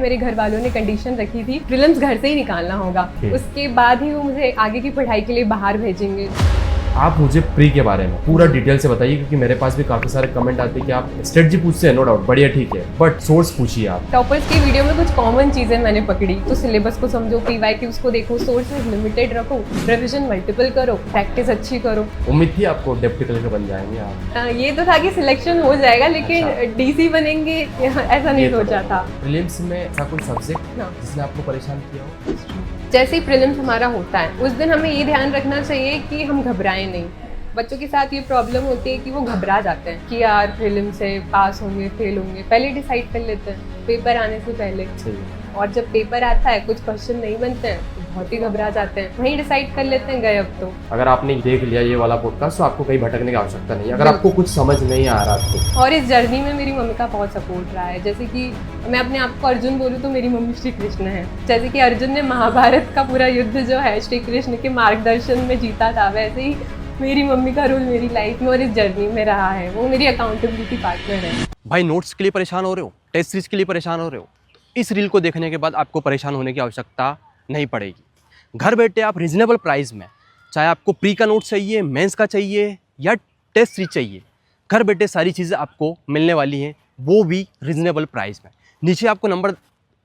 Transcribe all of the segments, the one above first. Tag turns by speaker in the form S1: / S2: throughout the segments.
S1: मेरे घर वालों ने कंडीशन रखी थी प्रीलिम्स घर से ही निकालना होगा, उसके बाद ही वो मुझे आगे की पढ़ाई के लिए बाहर भेजेंगे।
S2: आप मुझे प्री के बारे में पूरा डिटेल से बताइए, क्योंकि मेरे पास भी काफी सारे कमेंट आते हैं कि आप स्ट्रेटजी पूछते हैं, नो डाउट, बढ़िया ठीक है, बट सोर्स पूछिए आप।
S1: टॉपर्स की वीडियो में कुछ कॉमन चीजें मैंने पकड़ी, तो सिलेबस को समझो, PYQs को देखो, सोर्सेज लिमिटेड रखो, रिवीजन मल्टीपल करो, प्रैक्टिस अच्छी करो।
S2: उम्मीद थी आपको डिप्टी कलेक्टर बन जाएंगे आप।
S1: ये तो था कि सिलेक्शन हो जाएगा, लेकिन DC बनेंगे ऐसा नहीं सोचा था।
S2: प्रीलिम्स में ऐसा कोई सब्जेक्ट जिसने आपको परेशान किया हो?
S1: जैसे ही प्रीलिम्स हमारा होता है उस दिन हमें ये ध्यान रखना चाहिए कि हम घबराएं नहीं। बच्चों के साथ ये प्रॉब्लम होती है कि वो घबरा जाते हैं कि यार प्रीलिम से पास होंगे फेल होंगे, पहले डिसाइड कर लेते हैं पेपर आने से पहले। और जब पेपर आता है कुछ क्वेश्चन नहीं बनते हैं तो बहुत ही घबरा जाते हैं, वहीं डिसाइड कर लेते हैं गए अब तो।
S2: अगर आपने देख लिया ये वाला पॉडकास्ट तो आपको कहीं भटकने की आवश्यकता नहीं, अगर आपको कुछ समझ नहीं आ रहा तो।
S1: और इस जर्नी में मेरी मम्मी का बहुत सपोर्ट रहा है। जैसे कि मैं अपने आप को अर्जुन बोलूँ तो मेरी मम्मी श्री कृष्ण है। जैसे कि अर्जुन ने महाभारत का पूरा युद्ध जो है श्री कृष्ण के मार्गदर्शन में जीता था, वैसे ही मेरी मम्मी का रोल मेरी लाइफ में और इस जर्नी में रहा है। वो मेरी अकाउंटेबिलिटी पार्टनर है।
S3: भाई नोट्स के लिए परेशान हो रहे हो, टेस्ट सीरीज के लिए परेशान हो रहे हो, इस रील को देखने के बाद आपको परेशान होने की आवश्यकता नहीं पड़ेगी। घर बैठे आप रिजनेबल प्राइस में, चाहे आपको प्री का नोट चाहिए, मेंस का चाहिए या टेस्ट सीरीज चाहिए, घर बैठे सारी चीज़ें आपको मिलने वाली हैं, वो भी रिजनेबल प्राइस में। नीचे आपको नंबर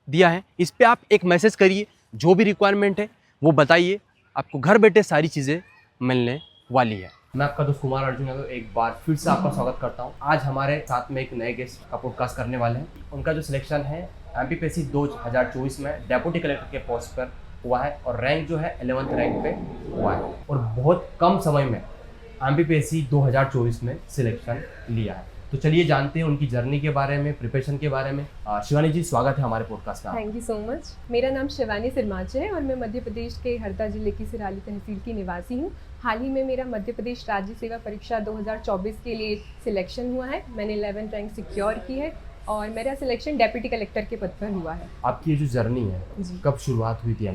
S3: दिया है, इस पर आप एक मैसेज करिए, जो भी रिक्वायरमेंट है वो बताइए, आपको घर बैठे सारी चीज़ें मिलने वाली है।
S2: मैं आपका दोस्त कुमार अर्जुन यादव एक बार फिर से आपका स्वागत करता हूं। आज हमारे साथ में एक नए गेस्ट का पॉडकास्ट करने वाले हैं। उनका जो सिलेक्शन है MPPSC 2024 में डेप्यूटी कलेक्टर के पोस्ट पर हुआ है और रैंक जो है 11th रैंक पे हुआ है और बहुत कम समय में MPPSC 2024 में सिलेक्शन लिया है। तो चलिए जानते हैं उनकी जर्नी के बारे में, प्रिपरेशन के बारे में। शिवानी जी, स्वागत है हमारे पॉडकास्ट में।
S1: Thank you so much. मेरा नाम शिवानी सिरमाचे है और मैं मध्य प्रदेश के हरदा जिले की सिराली तहसील की निवासी हूँ। हाल ही में मेरा मध्य प्रदेश राज्य सेवा परीक्षा 2024 के लिए सिलेक्शन हुआ है। मैंने 11th रैंक सिक्योर की है और मेरा सिलेक्शन डेप्यूटी कलेक्टर के पद पर हुआ है।
S2: आपकी ये जो जर्नी है कब शुरुआत हुई थी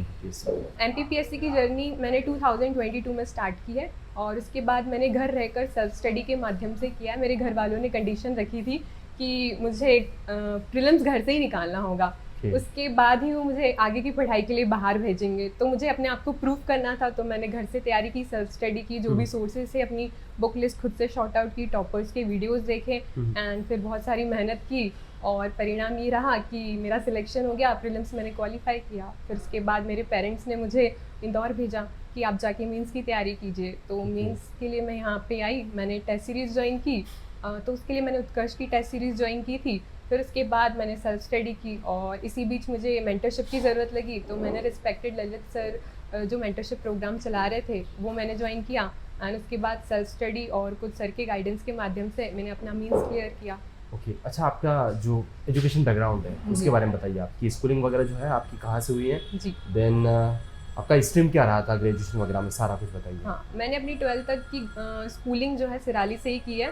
S1: MPPSC की जर्नी मैंने 2022 में स्टार्ट की है और उसके बाद मैंने घर रहकर सेल्फ स्टडी के माध्यम से किया। मेरे घर वालों ने कंडीशन रखी थी कि मुझे प्रीलिम्स घर से ही निकालना होगा, उसके बाद ही वो मुझे आगे की पढ़ाई के लिए बाहर भेजेंगे। तो मुझे अपने आप को प्रूव करना था, तो मैंने घर से तैयारी की, सेल्फ स्टडी की, जो भी सोर्सेज से अपनी बुक लिस्ट खुद से शॉर्ट आउट की, टॉपर्स के वीडियोस देखे एंड फिर बहुत सारी मेहनत की और परिणाम ये रहा कि मेरा सिलेक्शन हो गया। प्रीलिम्स मैंने क्वालिफाई किया। फिर उसके बाद मेरे पेरेंट्स ने मुझे इंदौर भेजा कि आप जाके मीन्स की तैयारी कीजिए। तो मीन्स के लिए मैं यहाँ पे आई, मैंने टेस्ट सीरीज़ ज्वाइन की। तो उसके लिए मैंने उत्कर्ष की टेस्ट सीरीज़ ज्वाइन की थी। फिर उसके बाद मैंने सेल्फ स्टडी की और इसी बीच मुझे मेंटरशिप की ज़रूरत लगी, तो मैंने रिस्पेक्टेड ललित सर जो मेंटरशिप प्रोग्राम चला रहे थे वो मैंने ज्वाइन किया एंड उसके बाद सेल्फ स्टडी और कुछ सर के गाइडेंस के माध्यम से मैंने अपना मीन्स क्लियर किया।
S2: ओके, अच्छा, आपका जो एजुकेशन बैकग्राउंड है उसके बारे में बताइए। आपकी स्कूलिंग वगैरह जो है आपकी कहाँ से हुई है?
S1: जी।
S2: देन आपका स्ट्रीम क्या रहा था, ग्रेजुएशन वगैरह में सारा कुछ बताइए।
S1: हाँ, मैंने अपनी 12th तक की स्कूलिंग जो है सिराली से ही की है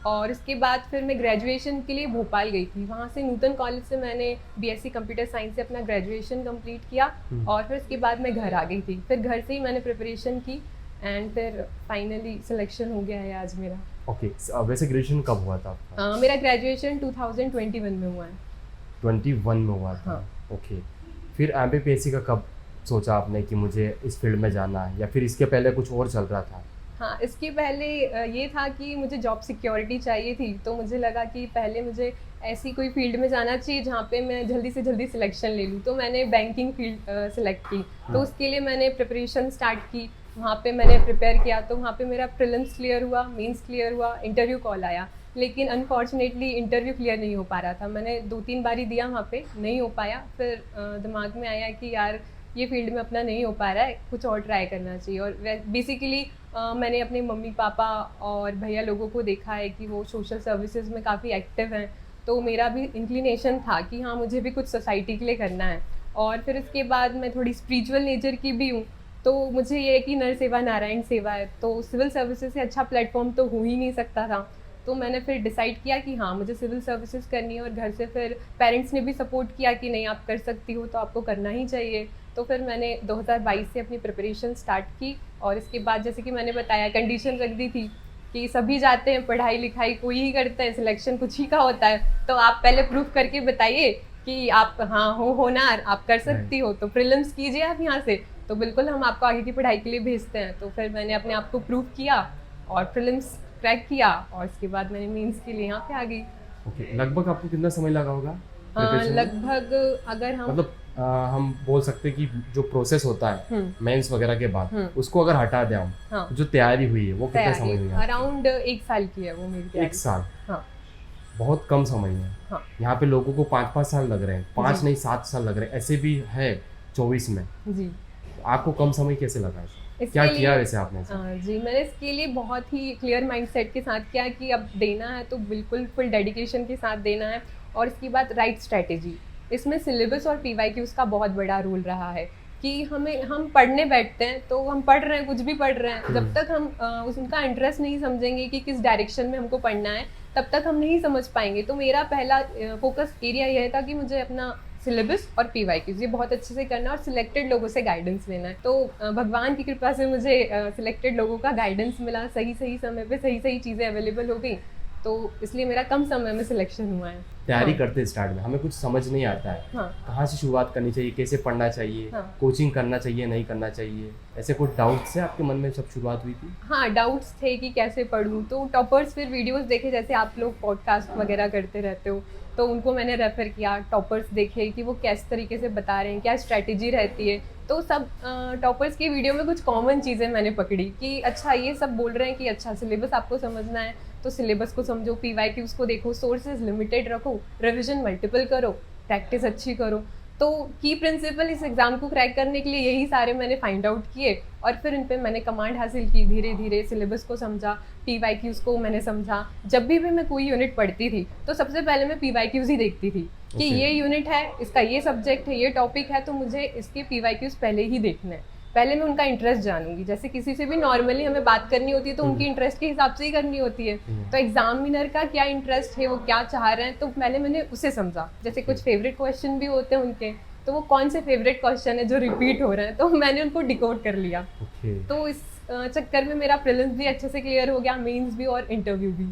S1: और उसके बाद फिर मैं ग्रेजुएशन के लिए भोपाल गई थी। वहाँ से नूतन कॉलेज से मैंने BSc कंप्यूटर साइंस से अपना ग्रेजुएशन कंप्लीट किया और फिर उसके बाद मैं घर आ गई थी। फिर घर से ही मैंने प्रिपरेशन की एंड फिर फाइनली सिलेक्शन हो गया है आज मेरा।
S2: ओके, वैसे ग्रेजुएशन कब हुआ था आपका?
S1: मेरा ग्रेजुएशन 2021 में हुआ है।
S2: 21 में हुआ था। ओके, फिर MPPSC का कब सोचा आपने कि मुझे इस फील्ड में जाना है, या फिर इसके पहले कुछ और चल रहा था?
S1: हाँ, इसके पहले ये था कि मुझे जॉब सिक्योरिटी चाहिए थी, तो मुझे लगा कि पहले मुझे ऐसी कोई फील्ड में जाना चाहिए जहाँ पे मैं जल्दी से जल्दी सिलेक्शन ले लूँ। तो मैंने बैंकिंग फील्ड सिलेक्ट की। तो उसके लिए मैंने प्रिपरेशन स्टार्ट की, वहाँ पे मैंने प्रिपेयर किया। तो वहाँ पे मेरा प्रीलिम्स क्लियर हुआ, मेंस क्लियर हुआ, इंटरव्यू कॉल आया, लेकिन अनफॉर्चुनेटली इंटरव्यू क्लियर नहीं हो पा रहा था। मैंने 2-3 बारी दिया, वहाँ पे नहीं हो पाया। फिर दिमाग में आया कि यार ये फील्ड में अपना नहीं हो पा रहा है, कुछ और ट्राई करना चाहिए। और बेसिकली मैंने अपने मम्मी पापा और भैया लोगों को देखा है कि वो सोशल सर्विसेज में काफ़ी एक्टिव हैं, तो मेरा भी इंक्लिनेशन था कि हाँ मुझे भी कुछ सोसाइटी के लिए करना है। और फिर उसके बाद मैं थोड़ी स्पिरिचुअल नेचर की भी हूँ, तो मुझे ये है कि नर सेवा नारायण सेवा है, तो सिविल सर्विसेज से अच्छा प्लेटफॉर्म तो हो ही नहीं सकता था। तो मैंने फिर डिसाइड किया कि हाँ मुझे सिविल सर्विसेज करनी है और घर से फिर पेरेंट्स ने भी सपोर्ट किया कि नहीं आप कर सकती हो, तो आपको करना ही चाहिए। तो फिर मैंने 2022 से अपनी प्रिपरेशन स्टार्ट की और इसके बाद जैसे कि मैंने बताया कंडीशन रख दी थी कि सभी जाते हैं, पढ़ाई लिखाई कोई ही करता है, सिलेक्शन कुछ ही का होता है, तो आप पहले प्रूफ करके बताइए कि आप हाँ हो होनहार, आप कर सकती हो, तो प्रीलिम्स कीजिए आप यहाँ से, तो बिल्कुल हम आपको आगे की पढ़ाई के लिए भेजते हैं। तो फिर मैंने अपने आप को प्रूव किया और प्रीलिम्स क्रैक किया और उसके बाद मैंने मेंस के लिए यहाँ पे आ गई।
S2: ओके, लगभग आपको कितना समय लगा होगा preparation में?
S1: लगभग अगर हम
S2: मतलब हम बोल सकते हैं कि जो प्रोसेस होता है मेंस वगैरह के बाद, उसको अगर हटा दें हम,
S1: हाँ,
S2: जो तैयारी हुई है वो कितना समय हुई है?
S1: अराउंड 1 साल की है वो मेरी तैयारी।
S2: 1 साल,
S1: हाँ
S2: बहुत कम समय है।
S1: हाँ
S2: यहाँ पे लोगों को 5-5 साल लग रहे हैं, 5
S1: जी।
S2: नहीं 7 साल लग रहे हैं, ऐसे भी है 24 में।
S1: जी।
S2: आपको कम समय कैसे लगा?
S1: इसके
S2: क्या
S1: लिए-
S2: किया वैसे आपने?
S1: जी, मैंने इसके लिए बहुत ही क्लियर माइंडसेट के साथ किया कि अब देना है तो बिल्कुल फुल डेडिकेशन के साथ देना है। और इसके बाद राइट स्ट्रैटेजी, इसमें सिलेबस और PYQs का बहुत बड़ा रोल रहा है कि हम पढ़ने बैठते हैं तो हम पढ़ रहे हैं, कुछ भी पढ़ रहे हैं, जब तक हम उनका इंटरेस्ट नहीं समझेंगे कि किस डायरेक्शन में हमको पढ़ना है, तब तक हम नहीं समझ पाएंगे। तो मेरा पहला फोकस एरिया यह था कि मुझे अपना सिलेबस और PYQs ये बहुत अच्छे से करना और सिलेक्टेड लोगों से गाइडेंस लेना है। तो भगवान की कृपा से मुझे सिलेक्टेड लोगों का गाइडेंस मिला, सही समय पे सही चीज़ें अवेलेबल हो गई, तो इसलिए मेरा कम समय में सिलेक्शन हुआ है।
S2: तैयारी
S1: हाँ।
S2: करते स्टार्ट में हमें कुछ समझ नहीं आता है,
S1: हाँ
S2: कहाँ से शुरुआत करनी चाहिए, कैसे पढ़ना चाहिए,
S1: हाँ।
S2: कोचिंग करना चाहिए नहीं करना चाहिए, ऐसे कुछ डाउट्स है आपके मन में जब शुरुआत हुई थी?
S1: हाँ, डाउट्स थे कि कैसे पढूं। तो टॉपर्स फिर वीडियोस देखे, जैसे आप लोग पॉडकास्ट वगैरह करते रहते हो, तो उनको मैंने रेफर किया। टॉपर्स देखे कि वो किस तरीके से बता रहे हैं, क्या स्ट्रैटेजी रहती है। तो सब टॉपर्स की वीडियो में कुछ कॉमन चीज़ें मैंने पकड़ी कि अच्छा ये सब बोल रहे हैं कि अच्छा सिलेबस आपको समझना है तो सिलेबस को समझो, PYQs को देखो, सोर्सेज लिमिटेड रखो, रिविजन मल्टीपल करो, प्रैक्टिस अच्छी करो। तो की प्रिंसिपल इस एग्ज़ाम को क्रैक करने के लिए यही सारे मैंने फाइंड आउट किए और फिर इन पे मैंने कमांड हासिल की। धीरे धीरे सिलेबस को समझा, PYQs को मैंने समझा। जब भी मैं कोई यूनिट पढ़ती थी तो सबसे पहले मैं PYQs ही देखती थी कि
S2: Okay.
S1: ये यूनिट है, इसका ये सब्जेक्ट है, ये टॉपिक है, तो मुझे इसके PYQs पहले ही देखना है। पहले मैं उनका इंटरेस्ट जानूंगी। जैसे किसी से भी नॉर्मली हमें बात करनी होती है तो उनकी इंटरेस्ट के हिसाब से ही करनी होती है। तो एग्जामिनर का क्या इंटरेस्ट है, वो क्या चाह रहे हैं, तो पहले मैंने उसे समझा। जैसे कुछ फेवरेट क्वेश्चन भी होते हैं उनके, तो वो कौन से फेवरेट क्वेश्चन है जो रिपीट हो रहे हैं, तो मैंने उनको डिकोड कर लिया।
S2: ओके,
S1: तो इस चक्कर में मेरा प्रीलिम्स भी अच्छे से क्लियर हो गया, मेंस भी और इंटरव्यू भी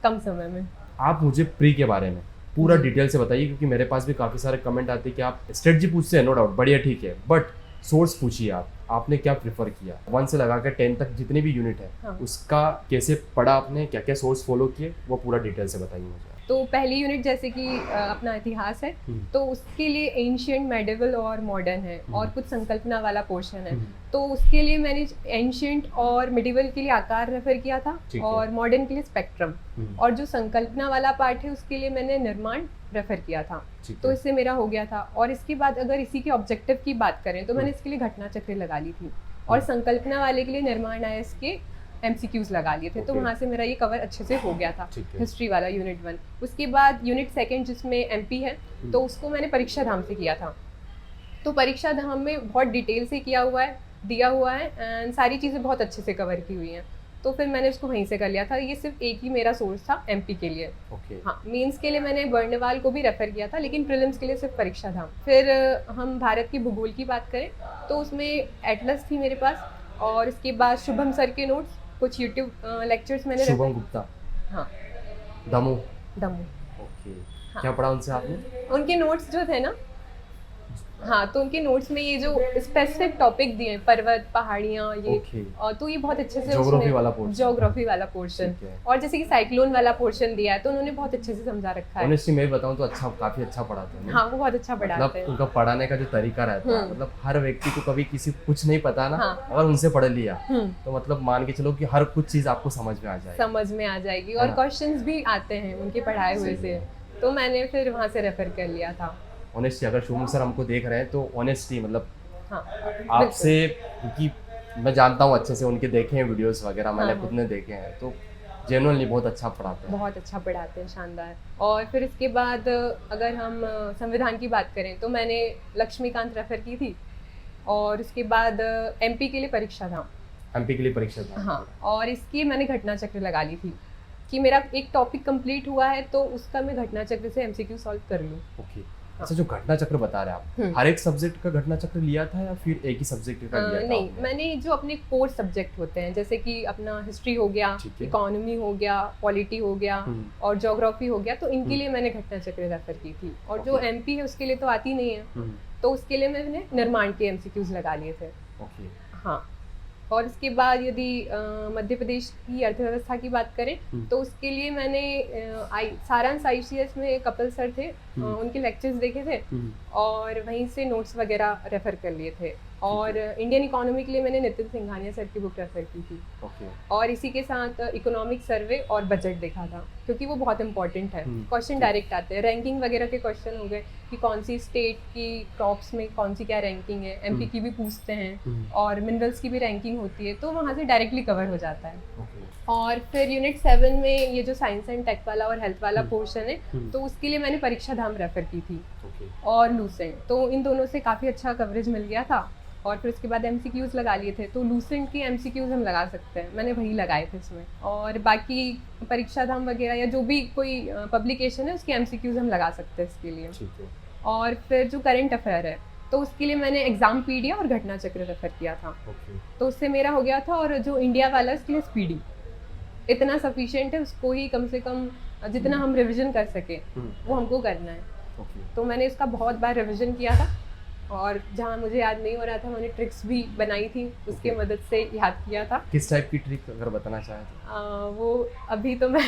S1: कम समय में।
S2: आप मुझे प्री के बारे में पूरा डिटेल से बताइए, क्योंकि मेरे पास भी काफ़ी सारे कमेंट आते हैं कि आप स्ट्रेटजी पूछते हैं, नो डाउट, बढ़िया ठीक है, बट सोर्स पूछिए। आपने क्या प्रेफर किया 1 से लगा कर 10 तक जितने भी यूनिट है,
S1: हाँ।
S2: उसका कैसे पढ़ा आपने, क्या क्या सोर्स फॉलो किए, वो पूरा डिटेल से बताइए मुझे।
S1: तो पहली यूनिट जैसे कि अपना इतिहास है, तो उसके लिए एंशियंट, मेडिवल और मॉडर्न है और कुछ संकल्पना वाला पोर्शन है। तो उसके लिए मैंने एंशियंट और मिडिवल के लिए आकार रेफर किया था
S2: ठीक है।
S1: और मॉडर्न के लिए स्पेक्ट्रम, और जो संकल्पना वाला पार्ट है उसके लिए मैंने निर्माण रेफर किया था।
S2: ठीक
S1: तो
S2: है।
S1: इससे मेरा हो गया था। और इसके बाद अगर इसी के ऑब्जेक्टिव की बात करें तो मैंने इसके लिए घटना चक्र लगा ली थी और संकल्पना वाले के लिए निर्माण आयस के MCQs लगा लिए थे। तो
S2: Okay.
S1: वहाँ से मेरा ये कवर अच्छे से हो गया था,
S2: ठीक है।
S1: हिस्ट्री वाला यूनिट 1। उसके बाद यूनिट 2 जिसमें MP है, तो उसको मैंने परीक्षा धाम से किया था। तो परीक्षा धाम में बहुत डिटेल से किया हुआ है, दिया हुआ है, एंड सारी चीज़ें बहुत अच्छे से कवर की हुई हैं। तो फिर मैंने उसको वहीं से कर लिया था। ये सिर्फ एक ही मेरा सोर्स था MP के लिए।
S2: ओके,
S1: हाँ, मेंस के लिए मैंने बर्नवाल को भी रेफर किया था, लेकिन प्रीलिम्स के लिए सिर्फ परीक्षा धाम। फिर हम भारत की भूगोल की बात करें तो उसमें एटलस थी मेरे पास, और इसके बाद शुभम सर के नोट्स, कुछ यूट्यूब लेक्चर्स मैंने
S2: शुभम गुप्ता,
S1: हाँ,
S2: दमू,
S1: दमू,
S2: ओके,
S1: हाँ।
S2: क्या पढ़ा उनसे आपने?
S1: उनके नोट्स जो थे ना, हाँ, तो उनके नोट्स में ये जो स्पेसिफिक टॉपिक दिए हैं, पर्वत, पहाड़ियाँ, ये
S2: ओके।
S1: तो ये बहुत अच्छे से
S2: ज्योग्राफी वाला portion।
S1: ज्योग्राफी वाला पोर्शन,
S2: ठीक है।
S1: और जैसे कि साइक्लोन वाला पोर्शन दिया है तो उन्होंने बहुत अच्छे से समझा रखा है।
S2: ऑनेस्टली मैं बताऊं तो अच्छा, काफी अच्छा पढ़ाते हैं।
S1: हाँ, वो बहुत अच्छा पढ़ाते
S2: मतलब
S1: हैं।
S2: उनका पढ़ाने का जो तरीका रहता है, मतलब हर व्यक्ति को, कभी किसी को कुछ नहीं पता ना,
S1: हाँ।
S2: अगर उनसे पढ़ लिया
S1: हम्म,
S2: तो मतलब मान के चलो कि हर कुछ चीज आपको समझ में आ जाएगी।
S1: समझ में आ जाएगी, और
S2: हाँ।
S1: क्वेश्चंस भी आते हैं उनके पढ़ाए हुए
S2: सही
S1: से।
S2: है।
S1: तो मैंने फिर वहाँ से रेफर कर लिया था।
S2: ऑनेस्टली अगर शुभम सर हमको देख रहे हैं तो ऑनेस्टली मतलब
S1: हाँ,
S2: आपसे, क्योंकि मैं जानता हूँ अच्छे से, उनके देखे हैं वीडियोस वगैरह, मैंने
S1: हाँ,
S2: खुद ने देखे हैं, तो जेन्युइनली बहुत अच्छा पढ़ाते हैं।
S1: बहुत अच्छा पढ़ाते हैं, शानदार। और फिर इसके बाद अगर हम संविधान की बात करें तो मैंने लक्ष्मीकांत रेफर की थी, और उसके बाद MP के लिए परीक्षा धाम,
S2: MP के लिए परीक्षा था।
S1: हाँ, और इसकी मैंने घटना चक्र लगा ली थी कि मेरा एक टॉपिक कंप्लीट हुआ है तो उसका मैं घटना चक्र से MCQ सॉल्व कर लूँ।
S2: ओके, अच्छा, जो घटना चक्र बता रहे हैं आप, हर एक सब्जेक्ट का घटना चक्र लिया था या फिर एक ही सब्जेक्ट का लिया था
S1: नहीं,
S2: आपने?
S1: मैंने जो अपने कोर सब्जेक्ट होते हैं जैसे कि अपना हिस्ट्री हो गया,
S2: ठीक है।
S1: इकोनॉमी हो गया, पॉलिटी हो गया और ज्योग्राफी हो गया, तो इनके लिए मैंने घटना चक्र रेफर की थी। और जो
S2: ओके।
S1: एमपी है उसके लिए तो आती नहीं है, तो उसके लिए मैंने निर्माण के एमसीक्यूज लगा लिए थे।
S2: ओके।
S1: हाँ, और इसके बाद यदि मध्य प्रदेश की अर्थव्यवस्था की बात करें तो उसके लिए मैंने सारांश आईसीएस में कपिल सर थे, उनके लेक्चर्स देखे थे और वहीं से नोट्स वगैरह रेफर कर लिए थे। और इंडियन इकोनॉमी के लिए मैंने नितिन सिंघानिया सर की बुक रेफर की थी।
S2: ओके।
S1: और इसी के साथ इकोनॉमिक सर्वे और बजट देखा था, क्योंकि वो बहुत इंपॉर्टेंट है। क्वेश्चन डायरेक्ट आते हैं, रैंकिंग वगैरह के क्वेश्चन हो गए कि कौन सी स्टेट की क्रॉप्स में कौन सी क्या रैंकिंग है, एमपी की भी पूछते हैं और मिनरल्स की भी रैंकिंग होती है, तो वहाँ से डायरेक्टली कवर हो जाता है।
S2: ओके।
S1: और फिर यूनिट 7 में ये जो साइंस एंड टेक वाला और हेल्थ वाला पोर्शन है, तो उसके लिए मैंने परीक्षा धाम रेफर की थी
S2: ओके।
S1: और लूसेंट, तो इन दोनों से काफ़ी अच्छा कवरेज मिल गया था। और फिर उसके बाद एमसीक्यूज लगा लिए थे, तो लूसेंट के एमसीक्यूज हम लगा सकते हैं, मैंने वही लगाए थे इसमें। और बाकी परीक्षा धाम वगैरह या जो भी कोई पब्लिकेशन है उसके एमसीक्यूज हम लगा सकते हैं इसके लिए।
S2: ठीक है।
S1: और फिर जो करंट अफेयर है तो उसके लिए मैंने एग्जाम पीडिया और घटना चक्र रेफर किया था,
S2: ओके।
S1: तो उससे मेरा हो गया था। और जो इंडिया वाला उसके लिए स्पीडी इतना सफिशिएंट है, उसको ही कम से कम जितना हम रिवीजन कर सके वो हमको करना है।
S2: ओके।
S1: तो मैंने इसका बहुत बार रिवीजन किया था और जहाँ मुझे याद नहीं हो रहा था मैंने ट्रिक्स भी बनाई थी, उसके मदद से याद किया था।
S2: किस टाइप की ट्रिक अगर बताना चाहें तो?
S1: वो अभी तो मैं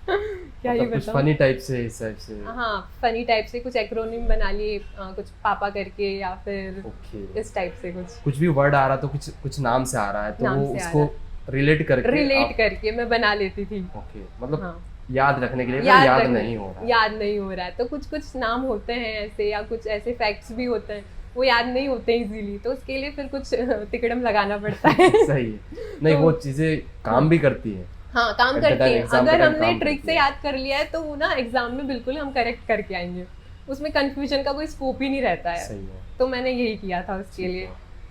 S1: क्या ही
S2: मतलब कुछ
S1: बताऊं।
S2: फनी टाइप से, इस टाइप से?
S1: हाँ, फनी टाइप से कुछ एक्रोनिम बना लिए, कुछ पापा करके या फिर
S2: ओके।
S1: इस टाइप से
S2: कुछ भी वर्ड आ रहा तो कुछ नाम से आ रहा है तो
S1: नाम
S2: वो
S1: से आ
S2: उसको रिलेट
S1: करके मैं बना लेती थी।
S2: ओके, मतलब
S1: हाँ,
S2: याद रखने के लिए याद
S1: रखने-
S2: नहीं हो रहा है।
S1: याद नहीं हो रहा है, तो कुछ नाम होते हैं ऐसे या कुछ ऐसे फैक्ट्स भी होते हैं वो याद नहीं होते इजीली, तो उसके लिए फिर कुछ तिकड़म लगाना पड़ता है।
S2: सही है। नहीं, वो चीजें काम भी करती है।
S1: हाँ, काम
S2: At the
S1: करती
S2: time
S1: है।
S2: exam
S1: अगर
S2: के time
S1: हमने
S2: काम
S1: ट्रिक
S2: करती
S1: से
S2: है।
S1: याद कर लिया है तो वो ना एग्जाम में बिल्कुल हम करेक्ट करके आएंगे, उसमें कंफ्यूजन का कोई स्कोप ही नहीं रहता है।
S2: सही है।
S1: तो मैंने यही किया था उसके लिए।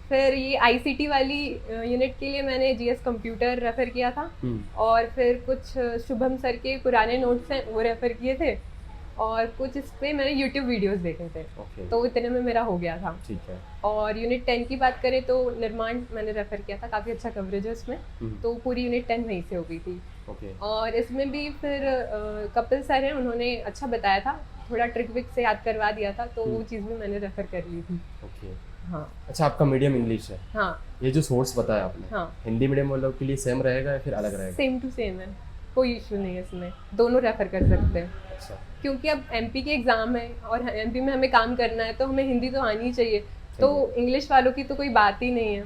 S1: फिर ये आईसीटी वाली यूनिट के लिए मैंने जीएस कंप्यूटर रेफर किया था और फिर कुछ शुभम सर के पुराने नोट्स हैं वो रेफर किए थे और कुछ इस पे मैंने यूट्यूब वीडियोस देखे थे,
S2: ओके।
S1: तो इतने में मेरा हो गया था।
S2: ठीक है।
S1: और यूनिट 10 की बात करें तो निर्माण मैंने रेफर किया था, काफ़ी अच्छा कवरेज है उसमें, तो पूरी यूनिट 10 वहीं से हो गई थी।
S2: ओके।
S1: और इसमें भी फिर कपिल सर हैं, उन्होंने अच्छा बताया था, थोड़ा ट्रिक विक से याद करवा दिया था, तो वो चीज़ भी मैंने रेफर कर ली थी।
S2: ओके।
S1: हाँ
S2: अच्छा, आपका मीडियम इंग्लिश है।
S1: हाँ
S2: ये जो सोर्स बताया आपने,
S1: हाँ,
S2: हिंदी मीडियम वालों के लिए सेम रहेगा या फिर अलग रहेगा?
S1: सेम टू सेम है, कोई इशू नहीं है इसमें, दोनों रेफर कर सकते हैं।
S2: अच्छा।
S1: क्योंकि अब एमपी के एग्ज़ाम है और एमपी में हमें काम करना है, तो हमें हिंदी तो आनी ही चाहिए, तो इंग्लिश वालों की तो कोई बात ही नहीं है।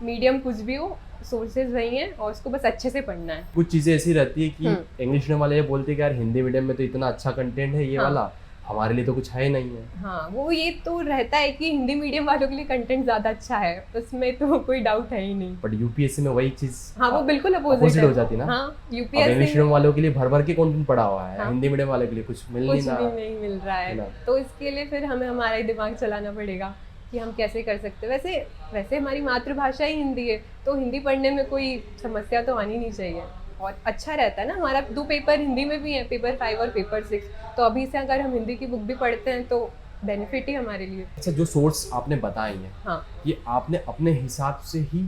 S1: मीडियम कुछ भी हो, सोर्सेज वही हैं और उसको बस अच्छे से पढ़ना है।
S2: कुछ चीजें ऐसी रहती है कि इंग्लिश मीडियम वाले ये बोलते हैं कि यार हिंदी मीडियम में तो इतना अच्छा कंटेंट है ये वाला, हमारे लिए तो कुछ है ही नहीं है।
S1: हाँ, वो ये तो रहता है कि हिंदी मीडियम वालों के लिए कंटेंट ज़्यादा अच्छा है, उसमें तो कोई डाउट है ही नहीं।
S2: बट यूपीएससी में वही चीज
S1: हाँ, वो बिल्कुल
S2: अपोजिट हो जाती है ना।
S1: हाँ,
S2: अब इंग्लिश
S1: यूपीएससी
S2: मीडियम वालों के लिए भर भर के कंटेंट पड़ा हुआ है,
S1: हाँ।
S2: हिंदी मीडियम वाले के लिए कुछ मिल
S1: कुछ
S2: नहीं
S1: भी
S2: रहा।
S1: नहीं मिल रहा
S2: है ना।
S1: है, तो इसके लिए फिर हमें हमारा ही दिमाग चलाना पड़ेगा कि हम कैसे कर सकते हैं। वैसे हमारी मातृभाषा ही हिंदी है, तो हिंदी पढ़ने में कोई समस्या तो आनी नहीं चाहिए और अच्छा रहता है ना। हमारा 2 पेपर हिंदी में भी है, पेपर 5 और पेपर 6, तो अभी से अगर हम हिंदी की बुक भी पढ़ते हैं तो बेनिफिट ही हमारे लिए।
S2: अच्छा, जो सोर्स आपने बताए हैं,
S1: हाँ
S2: ये आपने अपने हिसाब से ही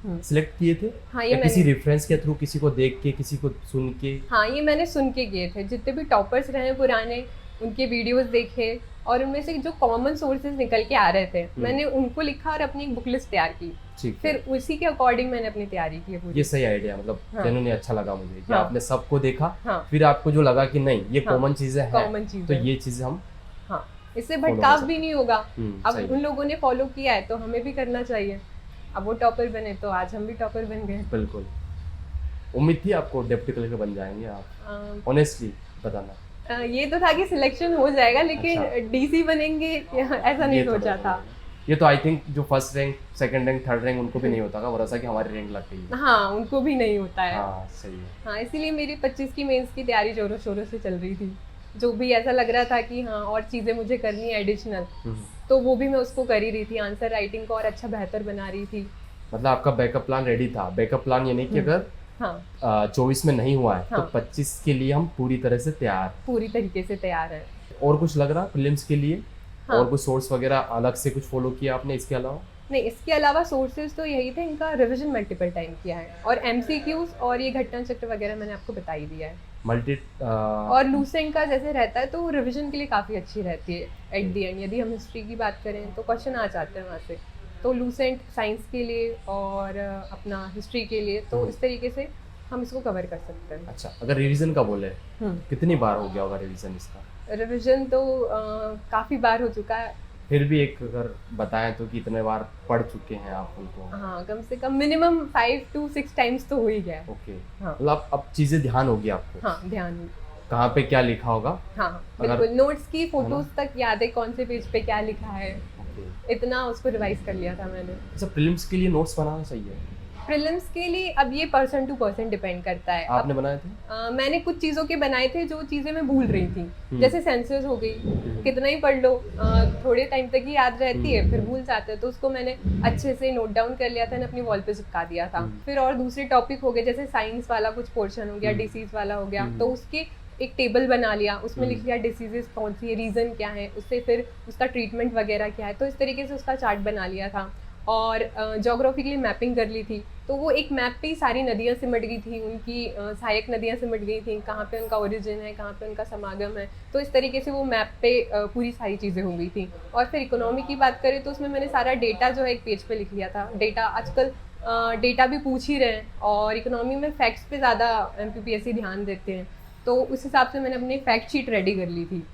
S2: सिलेक्ट किए थे
S1: हाँ, ये
S2: या किसी
S1: मैंने
S2: रेफरेंस के थ्रू, किसी को देख के, किसी को सुन के?
S1: हाँ, ये मैंने सुन के किए थे, जितने भी टॉपर्स रहे पुराने उनके वीडियोस देखे और उनमें से जो कॉमन सोर्सेज निकल के आ रहे थे मैंने उनको लिखा और अपनी एक बुक लिस्ट तैयार की,
S2: ठीक है।
S1: फिर उसी के अकॉर्डिंग मैंने अपनी तैयारी की है पूरी।
S2: ये सही आइडिया, मतलब
S1: हाँ।
S2: जेन्युइनली अच्छा लगा मुझे कि
S1: हाँ।
S2: आपने सबको देखा,
S1: हाँ,
S2: फिर आपको जो लगा कि नहीं ये
S1: हाँ।
S2: कॉमन चीजें हैं,
S1: कॉमन चीज
S2: तो
S1: है।
S2: ये चीजें हम
S1: हाँ, इससे
S2: follow कर
S1: भटकाव
S2: सकते
S1: भी नहीं होगा। अब
S2: सही
S1: उन लोगों ने फॉलो किया है तो हमें भी करना चाहिए। अब वो टॉपर बने तो आज हम भी टॉपर बन गए।
S2: बिल्कुल। उम्मीद थी आपको डिप्टी कलेक्टर बन जाएंगे आप? ऑनेस्टली बताना।
S1: ये तो था कि सिलेक्शन हो जाएगा, लेकिन
S2: अच्छा।
S1: डीसी बनेंगे ऐसा नहीं
S2: ये थोड़ा
S1: सोचा था।
S2: ये तो आई थिंक जो first rank, second rank, third rank उनको भी नहीं होता का भरोसा कि हमारी रैंक लग गई है।
S1: हाँ, उनको भी नहीं होता है।
S2: हाँ, सही है।
S1: हाँ, इसीलिए मेरी 25 की मेंस की तैयारी जोरों शोरों से चल रही थी। जो भी ऐसा लग रहा था कि हाँ और चीज़ें मुझे करनी है एडिशनल, तो वो भी मैं उसको कर ही रही थी। आंसर राइटिंग को और अच्छा बेहतर बना रही थी।
S2: मतलब आपका बैकअप प्लान रेडी था। बैकअप प्लान यानी कि अगर
S1: हाँ,
S2: 24 में नहीं हुआ है
S1: हाँ।
S2: तो 25 के लिए हम पूरी तरह से तैयार।
S1: पूरी तरीके से तैयार है।
S2: और कुछ लग रहा प्रीलिम्स के लिए?
S1: हाँ।
S2: और कुछ सोर्स वगैरह अलग से कुछ फॉलो किया आपने इसके अलावा?
S1: नहीं, इसके अलावा सोर्सेज तो यही थे, इनका रिवीजन मल्टीपल टाइम किया है, और एमसीक्यूज और ये घटना चक्र वगैरह मैंने आपको बता ही दिया है।
S2: मल्टी
S1: और लूसेंट का जैसे रहता है तो रिवीजन के लिए काफ़ी अच्छी रहती है एट दी एंड। यदि हम हिस्ट्री की बात करें तो क्वेश्चन आ जाते हैं वहाँ से, तो लूसेंट साइंस के लिए और अपना हिस्ट्री के लिए, तो इस तरीके से हम इसको कवर कर सकते हैं।
S2: अच्छा, अगर रिवीजन का बोले कितनी बार हो गया होगा रिवीजन इसका?
S1: रिवीजन तो काफ़ी बार हो चुका है।
S2: फिर भी एक अगर बताएं तो कि इतने बार पढ़ चुके हैं आप उनको?
S1: हाँ, कम से कम मिनिमम 5 to 6 टाइम्स तो हो ही गया है।
S2: ओके,
S1: हाँ।
S2: मतलब अब चीजें ध्यान होगी आपको?
S1: हाँ, ध्यान।
S2: कहाँ पे क्या लिखा होगा?
S1: हाँ
S2: अगर-
S1: बिल्कुल, नोट्स की फोटोज तक याद है कौन से पेज पे क्या लिखा है,
S2: ओके।
S1: इतना उसको रिवाइज कर लिया था मैंने।
S2: अच्छा, प्रीलिम्स के लिए नोट्स बनाना चाहिए?
S1: प्रीलिम्स के लिए अब ये पर्सन टू पर्सन डिपेंड करता है।
S2: आपने बनाए थे?
S1: मैंने कुछ चीज़ों के बनाए थे जो चीज़ें मैं भूल रही थी, जैसे सेंसर्स हो गई, कितना ही पढ़ लो थोड़े टाइम तक ही याद रहती है, फिर भूल जाते हैं, तो उसको मैंने अच्छे से नोट डाउन कर लिया था, अपनी वॉल पे चिपका दिया था। फिर और दूसरे टॉपिक हो गए, जैसे साइंस वाला कुछ पोर्शन हो गया, डिसीज वाला हो गया, तो उसके एक टेबल बना लिया, उसमें लिख लिया डिसीजेस कौन सी है, रीज़न क्या है, उससे फिर उसका ट्रीटमेंट वगैरह क्या है, तो इस तरीके से उसका चार्ट बना लिया था। और ज्योग्राफी के लिए मैपिंग कर ली थी, तो वो एक मैप पे ही सारी नदियाँ सिमट गई थी, उनकी सहायक नदियाँ सिमट गई थी, कहाँ पे उनका ओरिजिन है, कहाँ पे उनका समागम है, तो इस तरीके से वो मैप पे पूरी सारी चीज़ें हो गई थी। और फिर इकोनॉमी की बात करें तो उसमें मैंने सारा डेटा जो है एक पेज पे लिख लिया था। डेटा आजकल डेटा भी पूछ ही रहे हैं, और इकोनॉमी में फैक्ट्स पे ज़्यादा MPPSC ध्यान देते हैं, तो उस हिसाब से मैंने अपनी फैक्ट शीट रेडी कर ली थी।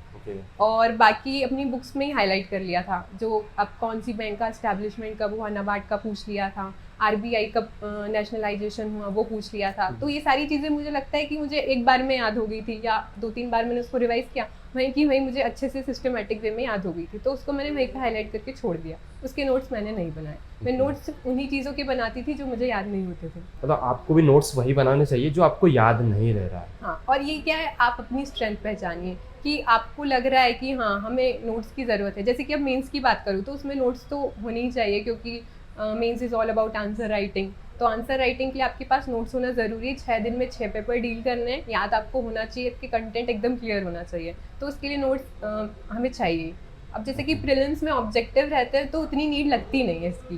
S1: और बाकी अपनी बुक्स में ही हाईलाइट कर लिया था, जो अब कौन सी बैंक का एस्टैब्लिशमेंट कब हुआ, नाबार्ड का पूछ लिया था, RBI कब नेशनलाइजेशन हुआ वो पूछ लिया था। तो ये सारी चीज़ें मुझे लगता है कि मुझे एक बार में याद हो गई थी, या 2-3 बार मैंने उसको रिवाइज किया, वहीं की वहीं मुझे अच्छे से सिस्टमेटिक वे में याद हो गई थी, तो उसको मैंने वहीं पे हाईलाइट करके छोड़ दिया। उसके नोट्स मैंने नहीं बनाए, मैं नोट्स उन्हीं चीज़ों के बनाती थी जो मुझे याद नहीं होते थे।
S2: मतलब आपको भी नोट्स वही बनाने चाहिए जो आपको याद नहीं रह रहा है।
S1: हाँ, और ये क्या है, आप अपनी स्ट्रेंथ पहचानिए कि आपको लग रहा है कि हाँ हमें नोट्स की ज़रूरत है। जैसे कि अब मेंस की बात करूँ तो उसमें नोट्स तो होने ही चाहिए, क्योंकि mains is all about answer writing, तो आंसर राइटिंग के लिए आपके पास नोट्स होना ज़रूरी है। 6 दिन में 6 पेपर डील करने हैं, याद आपको होना चाहिए, इसके कंटेंट एकदम क्लियर होना चाहिए, तो उसके लिए नोट्स हमें चाहिए। अब जैसे कि प्रीलिम्स में ऑब्जेक्टिव रहते हैं तो उतनी नीड लगती नहीं है इसकी,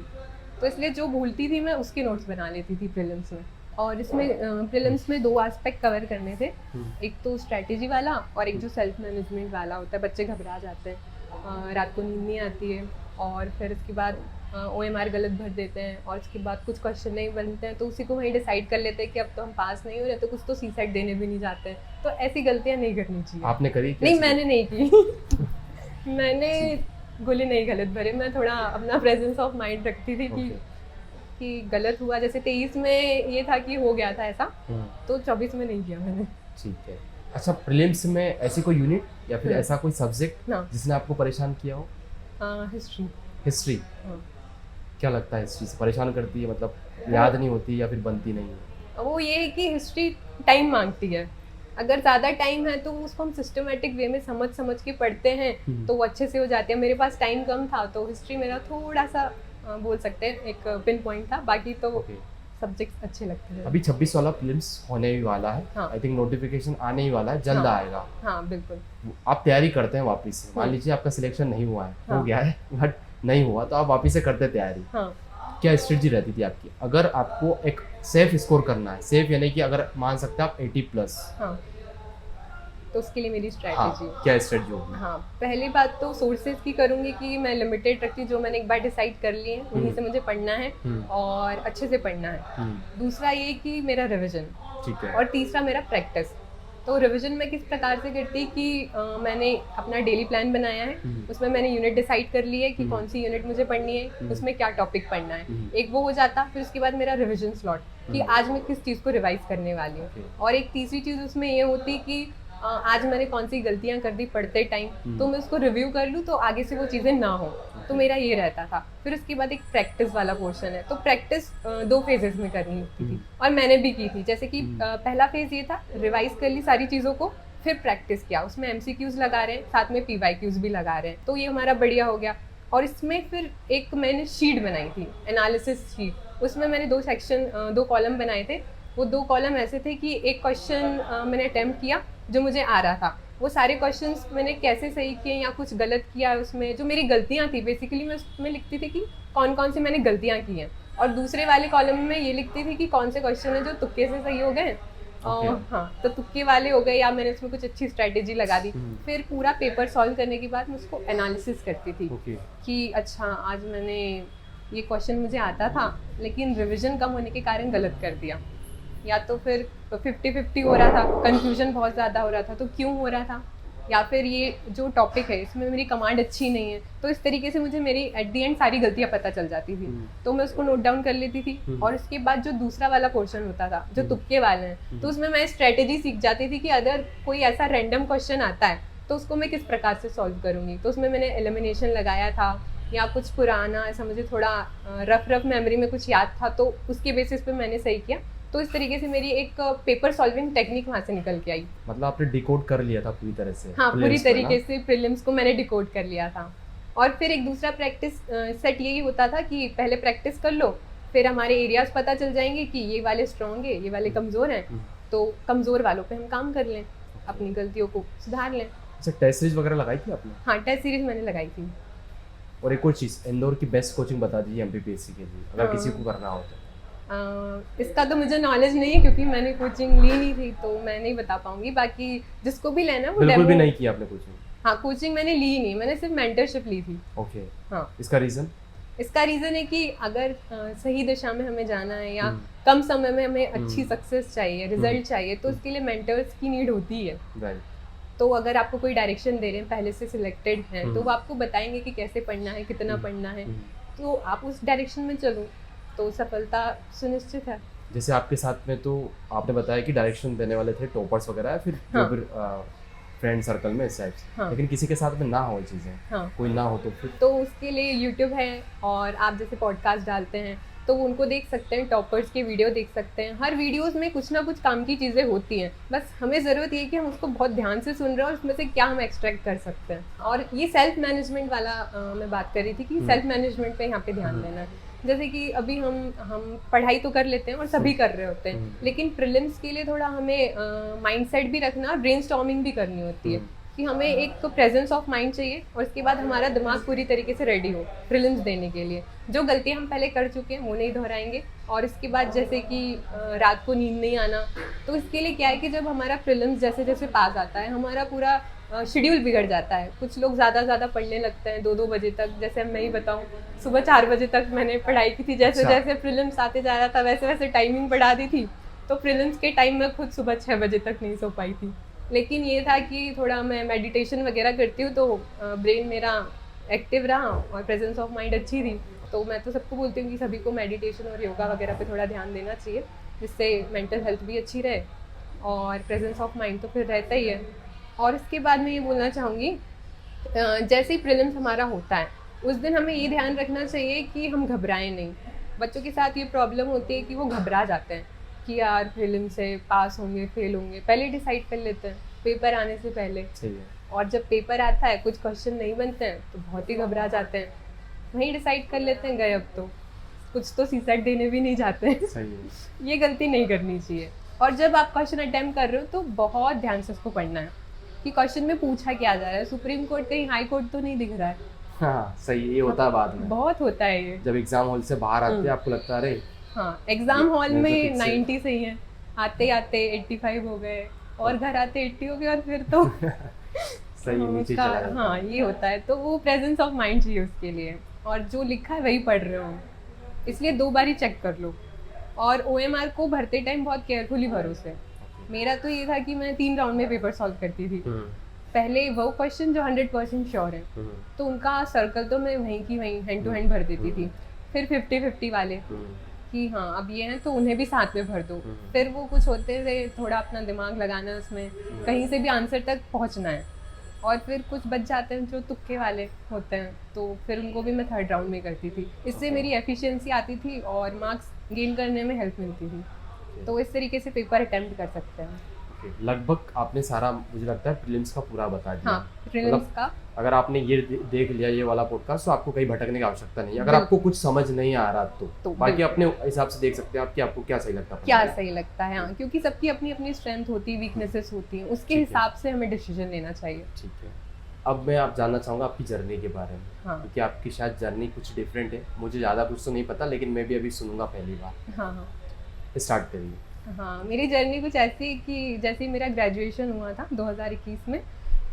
S1: तो इसलिए जो भूलती थी मैं उसके नोट्स बना लेती थी प्रीलिम्स में। और इसमें प्रीलिम्स में 2 एस्पेक्ट कवर करने थे, एक तो स्ट्रैटेजी वाला और एक जो सेल्फ मैनेजमेंट वाला होता है। बच्चे घबरा जाते हैं, रात को नींद नहीं आती है, और फिर इसके बाद OMR गलत भर देते हैं, और उसके बाद कुछ क्वेश्चन नहीं बनते हैं, तो उसी को वहीं डिसाइड कर लेते हैं कि अब तो हम पास नहीं हो रहे, तो कुछ तो CSET देने भी नहीं जाते हैं। तो ऐसी गलतियाँ नहीं करनी चाहिए।
S2: आपने करी?
S1: नहीं, मैंने नहीं की मैंने गोली नहीं गलत भरे, मैं थोड़ा अपना प्रेजेंस ऑफ माइंड रखती थी कि गलत हुआ, जैसे 23 में ये था कि हो गया था ऐसा, तो 24 में नहीं किया मैंने।
S2: ठीक है। अच्छा, प्रीलिम्स में ऐसी कोई यूनिट या फिर ऐसा कोई सब्जेक्ट जिसने आपको परेशान किया हो?
S1: हिस्ट्री।
S2: हिस्ट्री? क्या लगता है हिस्ट्री से परेशान करती है, मतलब याद नहीं होती या फिर बनती नहीं है?
S1: वो ये है कि हिस्ट्री टाइम मांगती है, अगर ज़्यादा टाइम है तो उसको हम सिस्टमेटिक वे में समझ के पढ़ते हैं तो वो अच्छे से हो जाते हैं। मेरे पास टाइम कम था तो हिस्ट्री मेरा थोड़ा सा बोल सकते हैं एक पिन पॉइंट था, बाकी तो सब्जेक्ट्स अच्छे लगते हैं।
S2: अभी 26 वाला प्रीलिम्स होने ही वाला है, आई थिंक नोटिफिकेशन आने ही वाला है, जल्द आएगा।
S1: हाँ बिल्कुल।
S2: आप तैयारी करते हैं वापस से, मान लीजिए आपका सिलेक्शन नहीं हुआ है, हो गया है बट नहीं हुआ, तो आप वापस से करते तैयारी। क्या स्ट्रेटजी रहती थी आपकी अगर आपको एक सेफ स्कोर करना है? सेफ यानी कि अगर मान सकते हैं आप 80+,
S1: तो उसके लिए मेरी स्ट्रैटेजी
S2: क्या स्ट्रेटजी होगी?
S1: हाँ, पहली बात तो सोर्सेज की करूँगी कि मैं लिमिटेड रखती, जो मैंने एक बार डिसाइड कर लिए हैं उन्हीं से मुझे पढ़ना है और अच्छे से पढ़ना है। दूसरा ये कि मेरा रिवीजन,
S2: ठीक है,
S1: और तीसरा मेरा प्रैक्टिस। तो रिवीजन में किस प्रकार से करती कि मैंने अपना डेली प्लान बनाया है, उसमें मैंने यूनिट डिसाइड कर ली है कि कौन सी यूनिट मुझे पढ़नी है, उसमें क्या टॉपिक पढ़ना है, एक वो हो जाता। फिर उसके बाद मेरा रिवीजन स्लॉट कि आज मैं किस चीज़ को रिवाइज करने वाली हूँ, और एक तीसरी चीज़ उसमें ये होती कि आज मैंने कौन सी गलतियाँ कर दी पढ़ते टाइम, तो मैं उसको रिव्यू कर लूँ तो आगे से वो चीज़ें ना हो, तो मेरा ये रहता था। फिर उसके बाद एक प्रैक्टिस वाला पोर्शन है, तो प्रैक्टिस 2 फेजेस में करनी होती थी और मैंने भी की थी। जैसे कि पहला फेज ये था, रिवाइज कर ली सारी चीज़ों को, फिर प्रैक्टिस किया, उसमें MCQs लगा रहे हैं, साथ में PYQs भी लगा रहे हैं, तो ये हमारा बढ़िया हो गया। और इसमें फिर एक मैंने शीट बनाई थी, एनालिसिस शीट, उसमें मैंने 2 सेक्शन 2 कॉलम बनाए थे। वो 2 कॉलम ऐसे थे कि एक क्वेश्चन मैंने अटेम्प्ट किया जो मुझे आ रहा था, वो सारे क्वेश्चंस मैंने कैसे सही किए या कुछ गलत किया उसमें, जो मेरी गलतियाँ थी बेसिकली मैं उसमें लिखती थी कि कौन कौन से मैंने गलतियाँ की हैं, और दूसरे वाले कॉलम में ये लिखती थी कि कौन से क्वेश्चन है जो तुक्के से सही हो गए। और हाँ, तो तुक्के वाले हो गए या मैंने उसमें कुछ अच्छी स्ट्रेटेजी लगा दी। फिर पूरा पेपर सॉल्व करने के बाद मैं उसको एनालिसिस करती थी कि अच्छा आज मैंने ये क्वेश्चन मुझे आता था लेकिन रिवीजन कम होने के कारण गलत कर दिया, या तो फिर 50-50 हो रहा था, कंफ्यूजन बहुत ज़्यादा हो रहा था तो क्यों हो रहा था, या फिर ये जो टॉपिक है इसमें मेरी कमांड अच्छी नहीं है। तो इस तरीके से मुझे मेरी एट द एंड सारी गलतियाँ पता चल जाती थी, तो मैं उसको नोट डाउन कर लेती थी। और उसके बाद जो दूसरा वाला पोर्शन होता था जो तुक्के वाले हैं, तो उसमें मैं स्ट्रेटेजी सीख जाती थी कि अगर कोई ऐसा रैंडम क्वेश्चन आता है तो उसको मैं किस प्रकार से सॉल्व करूँगी। तो उसमें मैंने एलिमिनेशन लगाया था या कुछ पुराना ऐसा मुझे थोड़ा रफ मेमोरी में कुछ याद था तो उसके बेसिस पे मैंने सही किया। तो इस तरीके से मेरी एक पेपर सॉल्विंग टेक्निक वहाँ से निकल के आई।
S2: मतलब आपने डिकोड कर लिया था पूरी तरह से?
S1: हाँ, पूरी तरीके से प्रीलिम्स को मैंने डिकोड कर लिया था। और फिर एक दूसरा प्रैक्टिस सेट यही होता था कि पहले प्रैक्टिस कर लो, फिर हमारे एरियाज पता चल जाएंगे कि ये वाले स्ट्रॉन्ग है, ये वाले कमज़ोर हैं, तो कमज़ोर वालों पे हम काम कर लें, अपनी गलतियों को सुधार लें।
S2: अच्छा, टेस्ट सीरीज वगैरह लगाई थी आपने?
S1: हाँ, टेस्ट सीरीज मैंने लगाई थी।
S2: और एक और चीज़, इंदौर की बेस्ट कोचिंग बता दीजिए MPPSC के लिए, अगर किसी को करना हो तो।
S1: इसका तो मुझे नॉलेज नहीं है क्योंकि मैंने कोचिंग ली नहीं थी, तो मैं नहीं बता पाऊंगी। बाकी जिसको भी लेना वो
S2: बिल्कुल भी नहीं किया आपने कोचिंग?
S1: हाँ, कोचिंग मैंने ली नहीं, मैंने सिर्फ मेंटरशिप ली थी।
S2: ओके।
S1: हाँ,
S2: इसका रीज़न?
S1: इसका रीज़न है कि अगर सही दिशा में हमें जाना है या कम समय में हमें अच्छी सक्सेस चाहिए, रिजल्ट चाहिए, तो उसके लिए मेंटर्स की नीड होती है।
S2: राइट।
S1: तो अगर आपको कोई डायरेक्शन दे रहे हैं, पहले से सिलेक्टेड हैं, तो वो आपको बताएंगे कि कैसे पढ़ना है, कितना पढ़ना है, तो आप उस डायरेक्शन में चलो तो सफलता सुनिश्चित है।
S2: जैसे आपके साथ में तो आपने बताया कि डायरेक्शन देने वाले थे टॉपर्स वगैरह, फिर
S1: हाँ।
S2: जो फिर फ्रेंड सर्कल में इस टाइप से,
S1: हाँ।
S2: लेकिन किसी के साथ में ना हो चीज़ें,
S1: हाँ,
S2: कोई ना हो तो फिर?
S1: तो उसके लिए यूट्यूब है और आप जैसे पॉडकास्ट डालते हैं तो उनको देख सकते हैं, टॉपर्स के वीडियो देख सकते हैं। हर वीडियोस में कुछ ना कुछ काम की चीज़ें होती हैं, बस हमें ज़रूरत ये है कि हम उसको बहुत ध्यान से सुन रहे हैं और उसमें से क्या हम एक्सट्रैक्ट कर सकते हैं। और ये सेल्फ मैनेजमेंट वाला मैं बात कर रही थी कि सेल्फ मैनेजमेंट पे यहाँ पे ध्यान देना है। जैसे कि अभी हम पढ़ाई तो कर लेते हैं और सभी कर रहे होते हैं, लेकिन प्रीलिम्स के लिए थोड़ा हमें माइंडसेट भी रखना और ब्रेनस्टॉर्मिंग भी करनी होती है कि हमें एक प्रेजेंस ऑफ माइंड चाहिए और इसके बाद हमारा दिमाग पूरी तरीके से रेडी हो प्रीलिम्स देने के लिए। जो गलतियां हम पहले कर चुके हैं वो नहीं दोहराएंगे। और इसके बाद जैसे कि रात को नींद नहीं आना, तो इसके लिए क्या है कि जब हमारा प्रीलिम्स जैसे जैसे पास आता है हमारा पूरा शेड्यूल बिगड़ जाता है। कुछ लोग ज़्यादा पढ़ने लगते हैं 2-2 बजे तक, जैसे मैं ही बताऊँ सुबह 4 बजे तक मैंने पढ़ाई की थी। जैसे जैसे प्रीलिम्स आते जा रहा था वैसे वैसे टाइमिंग बढ़ा दी थी, तो प्रीलिम्स के टाइम में खुद सुबह 6 बजे तक नहीं सो पाई थी। लेकिन ये था कि थोड़ा मैं मेडिटेशन वगैरह करती हूँ तो ब्रेन मेरा एक्टिव रहा और प्रेजेंस ऑफ माइंड अच्छी थी। तो मैं तो सबको बोलती हूँ कि सभी को मेडिटेशन और योगा वगैरह पे थोड़ा ध्यान देना चाहिए, जिससे मेंटल हेल्थ भी अच्छी रहे और प्रेजेंस ऑफ माइंड तो फिर रहता ही है। और इसके बाद मैं ये बोलना चाहूँगी, जैसे ही प्रीलिम्स हमारा होता है उस दिन हमें ये ध्यान रखना चाहिए कि हम घबराएं नहीं। बच्चों के साथ ये प्रॉब्लम होती है कि वो घबरा जाते हैं कि यार प्रीलिम से पास होंगे फेल होंगे, पहले डिसाइड कर लेते हैं पेपर आने से पहले।
S2: सही है।
S1: और जब पेपर आता है कुछ क्वेश्चन नहीं बनते हैं तो बहुत ही घबरा जाते हैं, वहीं डिसाइड कर लेते हैं गए अब तो कुछ तो सीसेट देने भी नहीं जाते हैं।
S2: सही है।
S1: ये गलती नहीं करनी चाहिए। और जब आप क्वेश्चन अटेम्प्ट कर रहे हो तो बहुत ध्यान से उसको पढ़ना है कि क्वेश्चन में पूछा क्या जा रहा है। सुप्रीम कोर्ट कहीं हाई कोर्ट तो नहीं दिख रहा है।
S2: हाँ सही, ये होता है बाद में,
S1: बहुत होता है ये।
S2: जब एग्जाम हॉल से बाहर आते हैं आपको लगता है अरे
S1: हाँ, एग्जाम हॉल में
S2: ठीक से।
S1: 90 सही है, आते आते 85 हो गए और घर आते 80 हो गए और फिर तो
S2: सही नीचे
S1: उसका
S2: चला जाता है।
S1: हाँ ये होता है। तो वो प्रेजेंस ऑफ माइंड चाहिए उसके लिए, और जो लिखा है वही पढ़ रहे हो, इसलिए 2 बार ही चेक कर लो। और OMR को भरते टाइम बहुत केयरफुली भरो उसे। मेरा तो ये था कि मैं 3 राउंड में पेपर सॉल्व करती थी। पहले वो क्वेश्चन जो 100% श्योर है तो उनका सर्कल तो मैं वहीं की वहीं हैंड टू हैंड भर देती थी। फिर 50-50 वाले कि हाँ अब ये हैं तो उन्हें भी साथ में भर दो। फिर वो कुछ होते थे थोड़ा अपना दिमाग लगाना है उसमें, कहीं से भी आंसर तक पहुंचना है। और फिर कुछ बच जाते हैं जो तुक्के वाले होते हैं, तो फिर उनको भी मैं 3rd राउंड में करती थी। इससे मेरी एफिशिएंसी आती थी और मार्क्स गेन करने में हेल्प मिलती थी। तो इस तरीके से पेपर अटेम्प्ट कर सकते हैं।
S2: लगभग आपने सारा मुझे लगता है प्रीलिम्स का पूरा बता दिया।
S1: हाँ, प्रीलिम्स का
S2: अगर आपने ये देख लिया ये वाला पॉडकास्ट तो आपको कहीं भटकने की आवश्यकता नहीं है। अगर आपको कुछ समझ नहीं आ रहा तो बाकी अपने हिसाब से देख सकते हैं आप कि आपको क्या सही लगता है,
S1: क्या सही लगता है। हाँ, क्योंकि सबकी अपनी अपनी स्ट्रेंथ होती है, वीकनेसेस होती हैं, उसके हिसाब से हमें डिसीजन लेना चाहिए।
S2: ठीक है। अब मैं आप जानना चाहूँगा आपकी जर्नी के बारे में।
S1: हाँ।
S2: क्योंकि आपकी शायद जर्नी कुछ डिफरेंट है, मुझे ज़्यादा कुछ तो नहीं पता, लेकिन मैं भी अभी सुनूंगा पहली बार।
S1: हाँ हाँ
S2: स्टार्ट करिए।
S1: हाँ, मेरी जर्नी कुछ ऐसी है कि जैसे मेरा ग्रेजुएशन हुआ था 2021 में,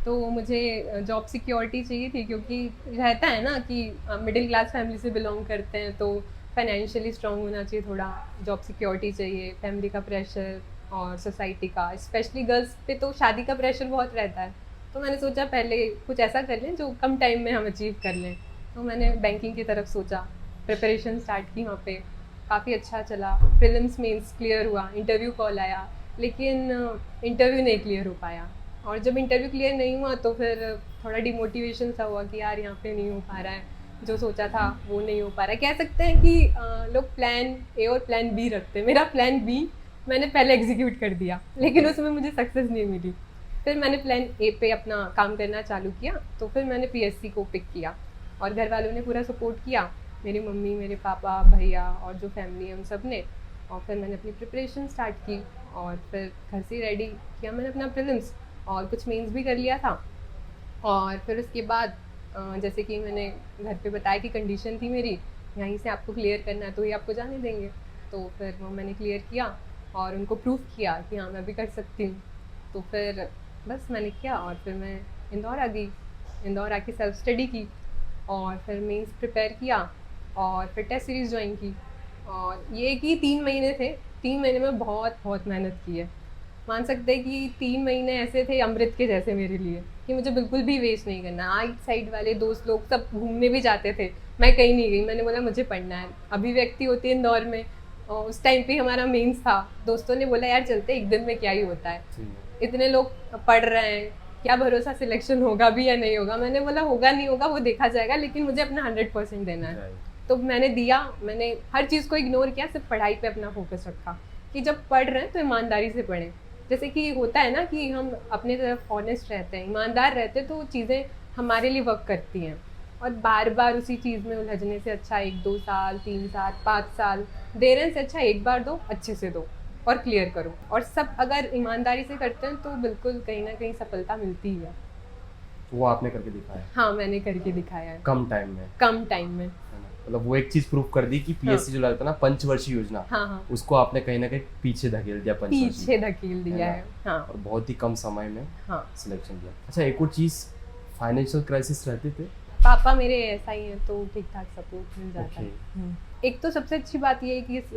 S1: तो मुझे जॉब सिक्योरिटी चाहिए थी, क्योंकि रहता है ना कि मिडिल क्लास फैमिली से बिलोंग करते हैं तो फाइनेंशियली स्ट्रांग होना चाहिए, थोड़ा जॉब सिक्योरिटी चाहिए, फैमिली का प्रेशर और सोसाइटी का, स्पेशली गर्ल्स पे तो शादी का प्रेशर बहुत रहता है। तो मैंने सोचा पहले कुछ ऐसा कर लें जो कम टाइम में हम अचीव कर लें। तो मैंने बैंकिंग की तरफ सोचा, प्रिपरेशन स्टार्ट की, वहाँ पे काफ़ी अच्छा चला। प्रीलिम्स मेंस क्लियर हुआ, इंटरव्यू कॉल आया, लेकिन इंटरव्यू नहीं क्लियर हो पाया। और जब इंटरव्यू क्लियर नहीं हुआ तो फिर थोड़ा डिमोटिवेशन सा हुआ कि यार यहाँ पे नहीं हो पा रहा है, जो सोचा था वो नहीं हो पा रहा है। कह सकते हैं कि लोग प्लान ए और प्लान बी रखते हैं। मेरा प्लान बी मैंने पहले एग्जीक्यूट कर दिया, लेकिन उसमें मुझे सक्सेस नहीं मिली। फिर मैंने प्लान ए पे अपना काम करना चालू किया, तो फिर मैंने पीएससी को पिक किया और घर वालों ने पूरा सपोर्ट किया, मेरी मम्मी, मेरे पापा, भैया और जो फैमिली है उन सब ने। और फिर मैंने अपनी प्रिपरेशन स्टार्ट की और फिर घर से रेडी किया मैंने अपना प्रीलिम्स और कुछ मेंस भी कर लिया था। और फिर उसके बाद जैसे कि मैंने घर पे बताया कि कंडीशन थी मेरी, यहीं से आपको क्लियर करना है तो ये आपको जाने देंगे। तो फिर वो मैंने क्लियर किया और उनको प्रूफ किया कि हाँ मैं भी कर सकती हूँ। तो फिर बस मैंने किया और फिर मैं इंदौर आ गई। इंदौर आके सेल्फ स्टडी की और फिर मेंस प्रिपेयर किया और फिर टेस्ट सीरीज़ ज्वाइन की। और ये कि 3 महीने थे, 3 महीने में बहुत मेहनत की है। मान सकते हैं कि 3 महीने ऐसे थे अमृत के जैसे मेरे लिए, कि मुझे बिल्कुल भी वेस्ट नहीं करना। आइट साइड वाले दोस्त लोग सब घूमने भी जाते थे, मैं कहीं नहीं गई। मैंने बोला मुझे पढ़ना है। अभिव्यक्ति होती है इंदौर में, और उस टाइम पे हमारा मेंस था। दोस्तों ने बोला यार चलते, एक दिन में क्या ही होता है, इतने लोग पढ़ रहे हैं, क्या भरोसा सिलेक्शन होगा भी या नहीं होगा। मैंने बोला होगा नहीं होगा वो देखा जाएगा, लेकिन मुझे अपना 100% देना है। तो मैंने दिया, मैंने हर चीज़ को इग्नोर किया, सिर्फ पढ़ाई पे अपना फोकस रखा कि जब पढ़ रहे हैं तो ईमानदारी से पढ़ें। जैसे कि होता है ना कि हम अपने तरफ ऑनेस्ट रहते हैं, ईमानदार रहते हैं, तो चीज़ें हमारे लिए वर्क करती हैं। और बार बार उसी चीज़ में उलझने से अच्छा 1-2 साल, 3 साल, 5 साल दे रहे से अच्छा एक बार दो, अच्छे से दो और क्लियर करो। और सब अगर ईमानदारी से करते हैं तो बिल्कुल कहीं ना कहीं सफलता मिलती ही है।
S2: वो आपने करके दिखाया?
S1: हाँ, मैंने करके दिखाया है।
S2: कम टाइम में?
S1: कम टाइम में।
S2: मतलब वो एक चीज प्रूफ कर दी कि पीएससी जो लगता है ना पंचवर्षीय योजना,
S1: हाँ,
S2: उसको आपने कहीं ना कहीं पीछे धकेल दिया,
S1: पीछे धकेल दिया है। हाँ,
S2: और बहुत ही कम समय में
S1: हाँ
S2: सिलेक्शन दिया। अच्छा, एक और चीज, फाइनेंशियल क्राइसिस रहते थे?
S1: पापा मेरे ऐसा ही है तो ठीक ठाक सपोर्ट मिल जाता है। एक तो सबसे अच्छी बात ये है कि इस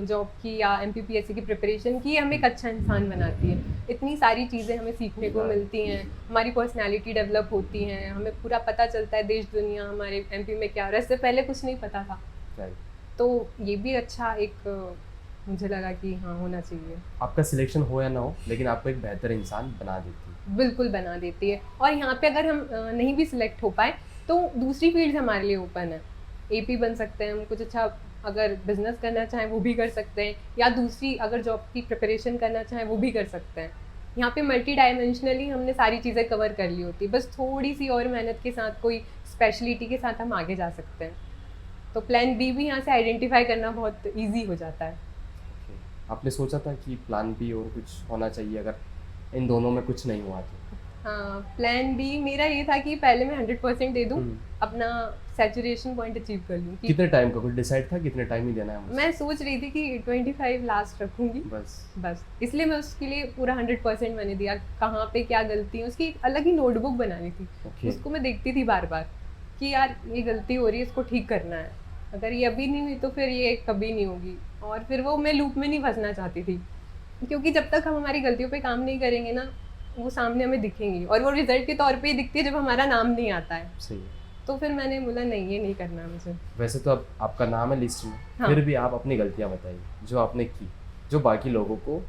S1: जॉब की या एमपीपीएससी की प्रिपरेशन की हमें एक अच्छा इंसान बनाती है। इतनी सारी चीज़ें हमें सीखने को मिलती हैं, हमारी पर्सनालिटी डेवलप होती हैं, हमें पूरा पता चलता है देश दुनिया हमारे एमपी में क्या हो रहा है। इससे पहले कुछ नहीं पता था, तो ये भी अच्छा एक मुझे लगा कि हाँ होना चाहिए।
S2: आपका सिलेक्शन हो या ना हो, लेकिन आपको एक बेहतर इंसान बना देती है।
S1: बिल्कुल बना देती है। और यहाँ पे अगर हम नहीं भी सिलेक्ट हो पाए तो दूसरी फील्ड हमारे लिए ओपन है। एपी बन सकते हैं हम, कुछ अच्छा अगर बिजनेस करना चाहें वो भी कर सकते हैं, या दूसरी अगर जॉब की प्रिपरेशन करना चाहें वो भी कर सकते हैं। यहाँ पे मल्टी डायमेंशनली हमने सारी चीज़ें कवर कर ली होती, बस थोड़ी सी और मेहनत के साथ, कोई स्पेशलिटी के साथ हम आगे जा सकते हैं। तो प्लान बी भी यहाँ से आइडेंटिफाई करना बहुत ईजी हो जाता है।
S2: आपने सोचा था कि प्लान बी और कुछ होना चाहिए अगर इन दोनों में कुछ नहीं हुआ तो?
S1: हाँ, प्लान बी मेरा ये था कि पहले मैं 100% दे दूँ, अपना सैचुरेशन पॉइंट अचीव कर लूँ।
S2: कितने टाइम का कुछ डिसाइड था, कितने टाइम ही देना है मुझे?
S1: मैं सोच रही थी कि 25 लास्ट रखूँगी बस। इसलिए मैं उसके लिए पूरा 100% मैंने दिया। कहाँ पे क्या गलती है, उसकी एक अलग ही नोटबुक बनानी थी। उसको मैं देखती थी बार बार कि यार ये गलती हो रही है, इसको ठीक करना है। अगर ये अभी नहीं हुई तो फिर ये कभी नहीं होगी। और फिर वो मैं लूप में नहीं फंसना चाहती थी, क्योंकि जब तक हम हमारी गलतियों पे काम नहीं करेंगे ना, वो सामने हमें दिखेंगी, और वो रिजल्ट के तौर पे ही दिखती है जब हमारा नाम नहीं आता है।
S2: सही है।
S1: तो फिर मैंने बोला नहीं, ये नहीं करना मुझे।
S2: वैसे तो अब आपका नाम है लिस्ट में,
S1: हाँ।
S2: फिर भी आप अपनी गलतियां बताइए जो आपने की, जो बाकी लोगों को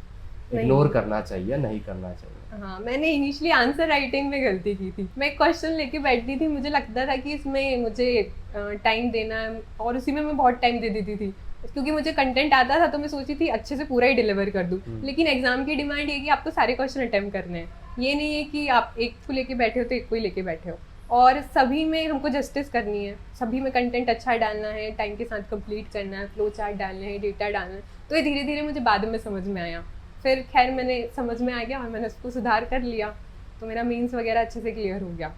S2: इग्नोर करना चाहिए या नहीं करना चाहिए।
S1: हाँ, मैंने इनिशियली आंसर राइटिंग में गलती की थी। मैं क्वेश्चन लेके बैठती थी, मुझे लगता था कि इसमें मुझे टाइम देना है, और उसी में मैं बहुत टाइम दे देती थी। क्योंकि मुझे कंटेंट आता था तो मैं सोची थी अच्छे से पूरा ही डिलीवर कर दूँ।
S2: हम्म।
S1: लेकिन एग्जाम की डिमांड ये कि आपको सारे क्वेश्चन अटेम्प्ट करने हैं, ये नहीं है कि आप एक को लेके बैठे हो तो एक को ही लेके बैठे हो। और सभी में हमको जस्टिस करनी है, सभी में कंटेंट अच्छा डालना है, टाइम के साथ कंप्लीट करना है, फ्लो चार्ट डालने हैं, डेटा डालना है। तो ये धीरे धीरे मुझे बाद में समझ में आया। फिर खैर मैंने समझ में आ गया और मैंने उसको सुधार कर लिया, तो मेरा मीन्स वगैरह अच्छे से क्लियर हो गया।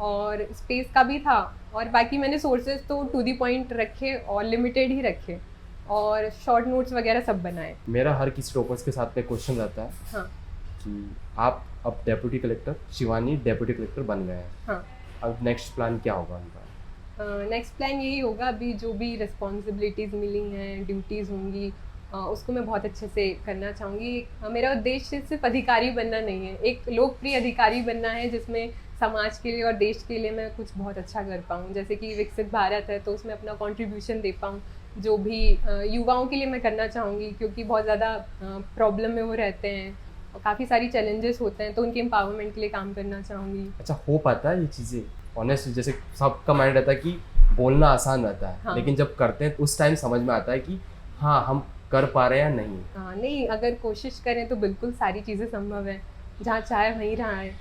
S1: और स्पेस का भी था, और बाकी मैंने सोर्सेज तो टू दी पॉइंट रखे और लिमिटेड ही रखे, और शॉर्ट नोट्स वगैरह सब बनाए।
S2: मेरा हर किसी टॉपर्स के साथ में क्वेश्चन रहता है
S1: हाँ
S2: कि आप अब deputy collector, Shivani deputy collector बन गए हैं,
S1: हाँ।
S2: अब नेक्स्ट प्लान क्या होगा उनका?
S1: नेक्स्ट प्लान यही होगा, अभी जो भी रिस्पॉन्सिबिलिटीज़ मिली हैं, ड्यूटीज़ होंगी, उसको मैं बहुत अच्छे से करना चाहूँगी। मेरा उद्देश्य सिर्फ अधिकारी बनना नहीं है, एक लोकप्रिय अधिकारी बनना है जिसमें समाज के लिए और देश के लिए मैं कुछ बहुत अच्छा कर पाऊँ। जैसे कि विकसित भारत है तो उसमें अपना कंट्रीब्यूशन दे पाऊँ, जो भी युवाओं के लिए मैं करना चाहूँगी, क्योंकि बहुत ज़्यादा प्रॉब्लम में वो रहते हैं और काफ़ी सारी चैलेंजेस होते हैं, तो उनके एम्पावरमेंट के लिए काम करना चाहूँगी।
S2: अच्छा, हो पाता है ये चीज़ें? ऑनेस्ट, जैसे सबका माइंड रहता है कि बोलना आसान रहता है,
S1: हाँ।
S2: लेकिन जब करते हैं तो उस टाइम समझ में आता है कि हाँ हम कर पा रहे हैं या नहीं।
S1: हाँ नहीं, अगर कोशिश करें तो बिल्कुल सारी चीज़ें संभव है, जहाँ चाहे वहीं रहा है।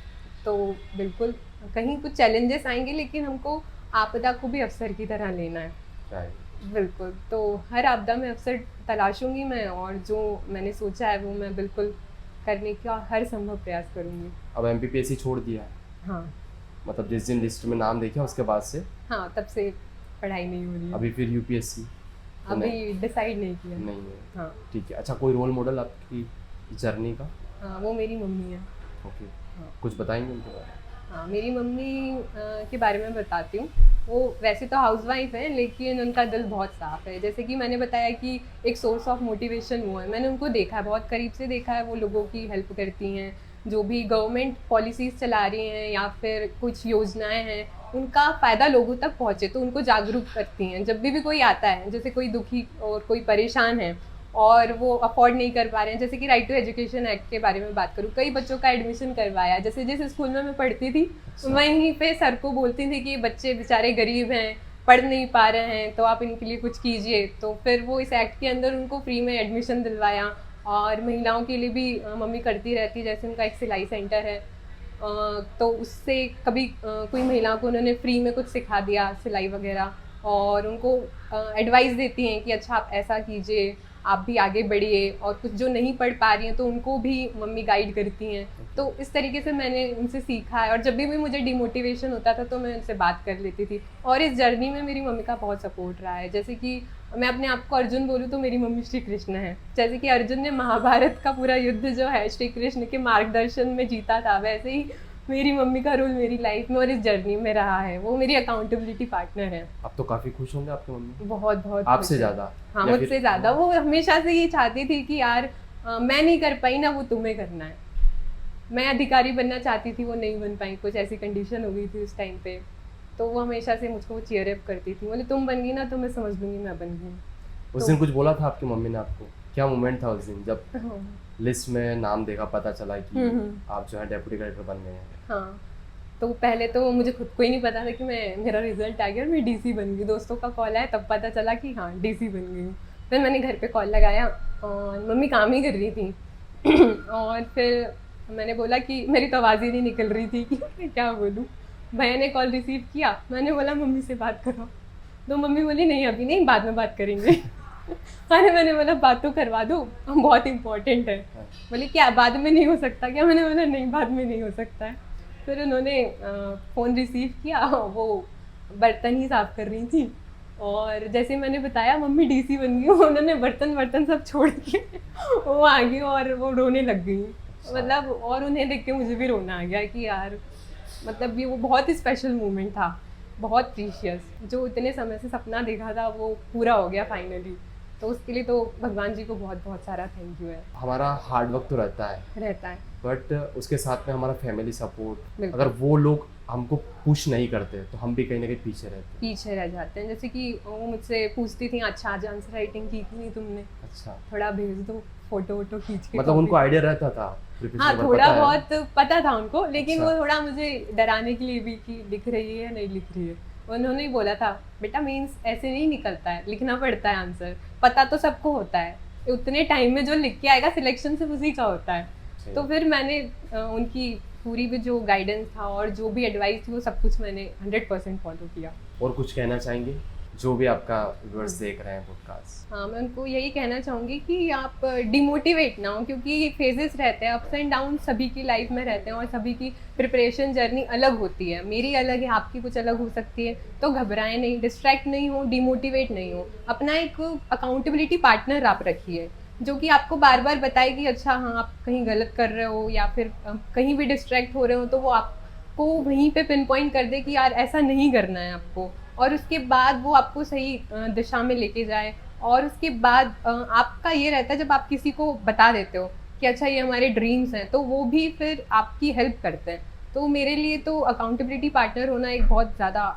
S1: तो बिल्कुल कहीं कुछ चैलेंजेस आएंगे, लेकिन हमको आपदा को भी अवसर की तरह लेना है।
S2: राइट।
S1: बिल्कुल, तो हर आपदा में अवसर तलाशूंगी मैं, और जो मैंने सोचा है वो मैं बिल्कुल करने का हर संभव प्रयास करूंगी।
S2: अब एमपीपीएससी छोड़ दिया है,
S1: हाँ
S2: मतलब जिस दिन लिस्ट में नाम देखा उसके बाद से
S1: हाँ, तब से पढ़ाई नहीं हो रही है।
S2: अभी फिर यूपीएससी
S1: अभी डिसाइड नहीं किया।
S2: नहीं है?
S1: हाँ
S2: ठीक है। अच्छा, कोई रोल मॉडल आपकी जर्नी का?
S1: हाँ, वो मेरी मम्मी है।
S2: ओके,
S1: हाँ
S2: कुछ बताएंगे उनके बारे में?
S1: हाँ, मेरी मम्मी के बारे में बताती हूँ। वो वैसे तो हाउसवाइफ है, लेकिन उनका दिल बहुत साफ़ है। जैसे कि मैंने बताया कि एक सोर्स ऑफ मोटिवेशन वो है, मैंने उनको देखा है, बहुत करीब से देखा है। वो लोगों की हेल्प करती हैं, जो भी गवर्नमेंट पॉलिसीज़ चला रही हैं या फिर कुछ योजनाएं हैं, उनका फ़ायदा लोगों तक पहुँचे तो उनको जागरूक करती हैं। जब भी कोई आता है, जैसे कोई दुखी और कोई परेशान है और वो अफोर्ड नहीं कर पा रहे हैं, जैसे कि राइट टू एजुकेशन एक्ट के बारे में बात करूँ, कई बच्चों का एडमिशन करवाया। जैसे जिस स्कूल में मैं पढ़ती थी, वहीं पे सर को बोलती थी कि ये बच्चे बेचारे गरीब हैं, पढ़ नहीं पा रहे हैं, तो आप इनके लिए कुछ कीजिए। तो फिर वो इस एक्ट के अंदर उनको फ्री में एडमिशन दिलवाया। और महिलाओं के लिए भी मम्मी करती रहती, जैसे उनका एक सिलाई सेंटर है, तो उससे कभी कोई महिला को उन्होंने फ्री में कुछ सिखा दिया, सिलाई वगैरह, और उनको एडवाइस देती हैं कि अच्छा आप ऐसा कीजिए, आप भी आगे बढ़िए। और कुछ जो नहीं पढ़ पा रही हैं तो उनको भी मम्मी गाइड करती हैं। तो इस तरीके से मैंने उनसे सीखा है, और जब भी मुझे डिमोटिवेशन होता था तो मैं उनसे बात कर लेती थी। और इस जर्नी में मेरी मम्मी का बहुत सपोर्ट रहा है। जैसे कि मैं अपने आप को अर्जुन बोलूँ तो मेरी मम्मी श्री कृष्ण है। जैसे कि अर्जुन ने महाभारत का पूरा युद्ध जो है श्री कृष्ण के मार्गदर्शन में जीता था, वैसे ही मेरी मम्मी का रोल मेरी लाइफ में और इस जर्नी में रहा है। वो मेरी अकाउंटेबिलिटी पार्टनर है।
S2: अब तो काफ़ी खुश होंगे आपके मम्मी?
S1: बहुत बहुत
S2: आपसे
S1: खुश है।
S2: ज़्यादा?
S1: हाँ,
S2: या
S1: मुझसे
S2: फिर-
S1: ज़्यादा। वो हमेशा से ये चाहती थी कि यार मैं नहीं कर पाई ना, वो तुम्हें करना है। मैं अधिकारी बनना चाहती थी, वो नहीं बन पाई, कुछ ऐसी कंडीशन हो गई थी उस टाइम पे। तो वो हमेशा से मुझको चीयर अप करती थी, बोले तुम बन गई ना तो मैं समझ लूँगी मैं बन गई।
S2: उस दिन कुछ बोला था आपकी मम्मी ने आपको? क्या मोमेंट था उस दिन जब लिस्ट में नाम देखा, पता चला कि आप जो है डेप्यूटी कलेक्टर बन गए हैं?
S1: हाँ, तो पहले तो मुझे खुद को ही नहीं पता था कि मेरा रिजल्ट आ गया और मैं डीसी बन गई। दोस्तों का कॉल आया तब पता चला कि हाँ डीसी बन गई हूँ। फिर मैंने घर पे कॉल लगाया और मम्मी काम ही कर रही थी और फिर मैंने बोला कि मेरी तो आवाज़ ही नहीं निकल रही थी कि मैं क्या बोलूँ। भैया ने कॉल रिसीव किया, मैंने बोला मम्मी से बात करो, तो मम्मी बोली नहीं अभी नहीं, बाद में बात करेंगे। अरे मैंने बोला बात तो करवा दो, बहुत इम्पोर्टेंट है। बोले क्या बाद में नहीं हो सकता क्या? मैंने बोला नहीं बाद में नहीं हो सकता है। फिर उन्होंने फ़ोन रिसीव किया, वो बर्तन ही साफ़ कर रही थी और जैसे मैंने बताया मम्मी डीसी बन गई, उन्होंने बर्तन सब छोड़ के वो आ गई और वो रोने लग गई। मतलब और उन्हें देख के मुझे भी रोना आ गया कि यार मतलब ये वो बहुत ही स्पेशल मोमेंट था, बहुत प्रीशियस। जो इतने समय से सपना देखा था वो पूरा हो गया फाइनली। तो उसके लिए तो भगवान जी को बहुत बहुत सारा थैंक यू है।
S2: हमारा हार्ड वर्क तो रहता है बट उसके साथ में हमारा फैमिली सपोर्ट, अगर वो लोग हमको पुश नहीं करते तो हम भी कहीं ना कहीं पीछे रह जाते हैं।
S1: जैसे कि वो मुझसे पूछती थी अच्छा आज आंसर राइटिंग की थी नहीं तुमने, अच्छा थोड़ा भेज दो फोटो वोटो खींच के।
S2: मतलब उनको आइडिया रहता था?
S1: हाँ थोड़ा बहुत पता था उनको, लेकिन वो थोड़ा मुझे डराने के लिए भी कि लिख रही है या नहीं लिख रही है, उन्होंने ही बोला था, बेटा मीन्स ऐसे नहीं निकलता है, लिखना पड़ता है आंसर, पता तो सबको होता है, उतने टाइम में जो लिख के आएगा सिलेक्शन सिर्फ उसी का होता है। तो फिर मैंने उनकी पूरी भी जो गाइडेंस था और जो भी एडवाइस थी वो सब कुछ मैंने 100% फॉलो किया।
S2: और कुछ कहना चाहेंगे जो भी आपका व्यूअर्स देख रहे हैं पॉडकास्ट?
S1: हाँ, मैं उनको यही कहना चाहूँगी कि आप डिमोटिवेट ना हो, क्योंकि ये फेजेस रहते हैं, अप्स एंड डाउन सभी की लाइफ में रहते हैं और सभी की प्रिपरेशन जर्नी अलग होती है। मेरी अलग है, आपकी कुछ अलग हो सकती है। तो घबराएं नहीं, डिस्ट्रैक्ट नहीं हो, डिमोटिवेट नहीं हो। अपना एक अकाउंटेबिलिटी पार्टनर आप रखिए जो कि आपको बार बार बताए कि अच्छा हाँ आप कहीं गलत कर रहे हो या फिर कहीं भी डिस्ट्रैक्ट हो रहे हो, तो वो आपको वहीं पे पिन पॉइंट कर दे कि यार ऐसा नहीं करना है आपको, और उसके बाद वो आपको सही दिशा में लेके जाए। और उसके बाद आपका ये रहता है जब आप किसी को बता देते हो कि अच्छा ये हमारे ड्रीम्स हैं, तो वो भी फिर आपकी हेल्प करते हैं। तो मेरे लिए तो अकाउंटेबिलिटी पार्टनर होना एक बहुत ज़्यादा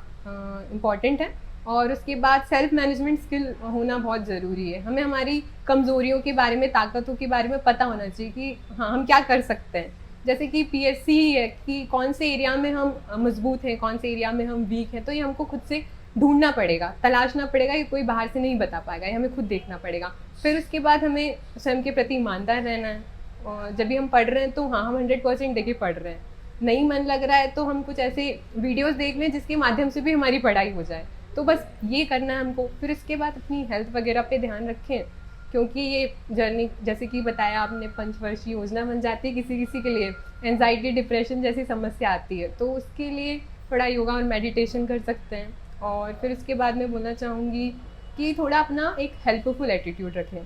S1: इम्पॉर्टेंट है। और उसके बाद सेल्फ मैनेजमेंट स्किल होना बहुत ज़रूरी है। हमें हमारी कमज़ोरियों के बारे में, ताकतों के बारे में पता होना चाहिए कि हाँ हम क्या कर सकते हैं। जैसे कि पीएससी ही है कि कौन से एरिया में हम मजबूत हैं, कौन से एरिया में हम वीक हैं, तो ये हमको खुद से ढूंढना पड़ेगा, तलाशना पड़ेगा, ये कोई बाहर से नहीं बता पाएगा, ये हमें खुद देखना पड़ेगा। फिर उसके बाद हमें स्वयं के प्रति ईमानदार रहना है। और जब भी हम पढ़ रहे हैं तो हाँ हम 100% देखिए पढ़ रहे हैं, नहीं मन लग रहा है तो हम कुछ ऐसे वीडियोस देख लें जिसके माध्यम से भी हमारी पढ़ाई हो जाए। तो बस ये करना है हमको। फिर इसके बाद अपनी हेल्थ वगैरह पे ध्यान रखें, क्योंकि ये जर्नी जैसे कि बताया आपने पंचवर्षीय योजना बन जाती है किसी किसी के लिए, एंजाइटी डिप्रेशन जैसी समस्या आती है, तो उसके लिए थोड़ा योगा और मेडिटेशन कर सकते हैं। और फिर उसके बाद मैं बोलना चाहूँगी कि थोड़ा अपना एक हेल्पफुल एटीट्यूड रखें।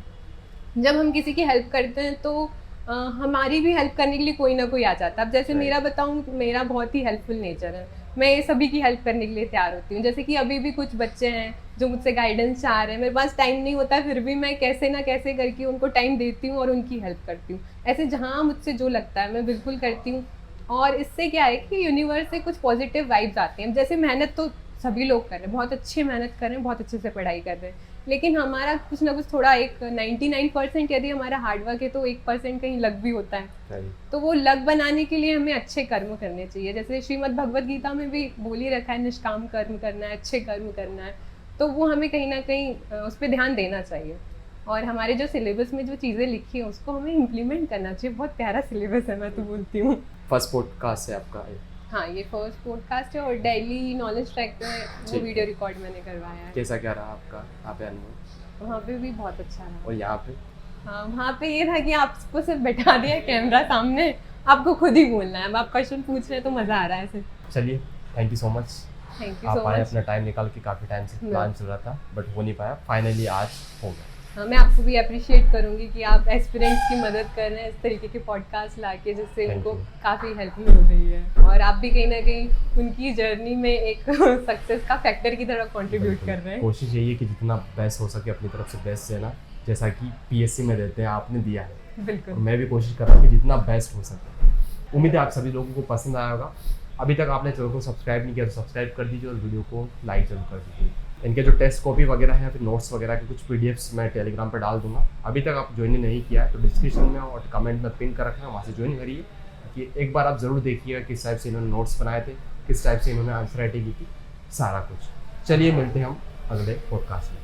S1: जब हम किसी की हेल्प करते हैं तो हमारी भी हेल्प करने के लिए कोई ना कोई आ जाता है। अब जैसे मेरा बताऊँ, मेरा बहुत ही हेल्पफुल नेचर है, मैं सभी की हेल्प करने के लिए तैयार होती हूँ। जैसे कि अभी भी कुछ बच्चे हैं जो मुझसे गाइडेंस चाह रहे हैं, मेरे पास टाइम नहीं होता, फिर भी मैं कैसे ना कैसे करके उनको टाइम देती हूँ और उनकी हेल्प करती हूँ। ऐसे जहाँ मुझसे जो लगता है मैं बिल्कुल करती हूँ। और इससे क्या है कि यूनिवर्स से कुछ पॉजिटिव वाइब्स आती हैं। जैसे मेहनत तो सभी लोग कर रहे हैं, बहुत अच्छी मेहनत कर रहे हैं, बहुत अच्छे से पढ़ाई कर रहे हैं, लेकिन हमारा कुछ ना कुछ थोड़ा एक 99% यदि हमारा हार्डवर्क है तो 1% कहीं लक भी होता है। तो वो लक बनाने के लिए हमें अच्छे कर्म करने चाहिए। जैसे श्रीमद् भगवद गीता में भी बोल ही रखा है निष्काम कर्म करना है, अच्छे कर्म करना है, तो वो हमें कहीं ना कहीं उस पर ध्यान देना चाहिए। और हमारे जो सिलेबस में जो चीज़ें लिखी हैं उसको हमें इम्प्लीमेंट करना चाहिए। बहुत प्यारा सिलेबस है, मैं तो बोलती हूँ।
S2: फर्स्ट पॉडकास्ट है आपका?
S1: हाँ, ये फर्स्ट पॉडकास्ट है और डेली नॉलेज ट्रैक में वो वीडियो रिकॉर्ड मैंने करवाया है।
S2: कैसा क्या रहा आपका यहाँ पे अनुभव?
S1: वहाँ पे भी बहुत अच्छा रहा।
S2: और यहाँ पे?
S1: हाँ, वहाँ पे ये था कि आपको सिर्फ बैठा दिया कैमरा सामने, आपको खुद ही बोलना है। अब आप क्वेश्चन पूछ रहे हैं तो मज़ा आ रहा है ऐसे।
S2: चलिए, thank you so much.
S1: Thank you
S2: आप
S1: सो
S2: आए
S1: मच।
S2: अपना टाइम निकाल के, काफ़ी टाइम से प्लान चल रहा था बट हो नहीं पाया, फाइनली आज हो गया।
S1: हाँ, मैं आपको भी अप्रिशिएट करूँगी कि आप एस्पिरेंट्स की मदद कर रहे हैं इस तरीके के पॉडकास्ट ला के, जिससे
S2: Thank
S1: उनको
S2: you.
S1: काफ़ी हेल्प मिल रही है। और आप भी कहीं ना कहीं उनकी जर्नी में एक सक्सेस का फैक्टर की तरह कंट्रीब्यूट कर रहे हैं।
S2: कोशिश यही है कि जितना बेस्ट हो सके अपनी तरफ से बेस्ट देना, जैसा कि पीएससी में देते हैं आपने दिया है।
S1: बिल्कुल।
S2: और मैं भी कोशिश कर रहा हूँ कि जितना बेस्ट हो सके। उम्मीद है आप सभी लोगों को पसंद आया होगा। अभी तक आपने चैनल को सब्सक्राइब नहीं किया तो सब्सक्राइब कर दीजिए और वीडियो को लाइक जरूर कर दीजिए। इनके जो टेस्ट कॉपी वगैरह है या फिर नोट्स वगैरह के कुछ पीडीएफ्स मैं टेलीग्राम पर डाल दूंगा। अभी तक आप ज्वाइन नहीं किया है तो डिस्क्रिप्शन में और कमेंट में पिन कर रखना है, वहाँ से ज्वाइन करिए कि एक बार आप ज़रूर देखिएगा किस टाइप से इन्होंने नोट्स बनाए थे, किस टाइप से इन्होंने आंसर राइटिंग की थी, सारा कुछ। चलिए मिलते हैं हम अगले पॉडकास्ट में।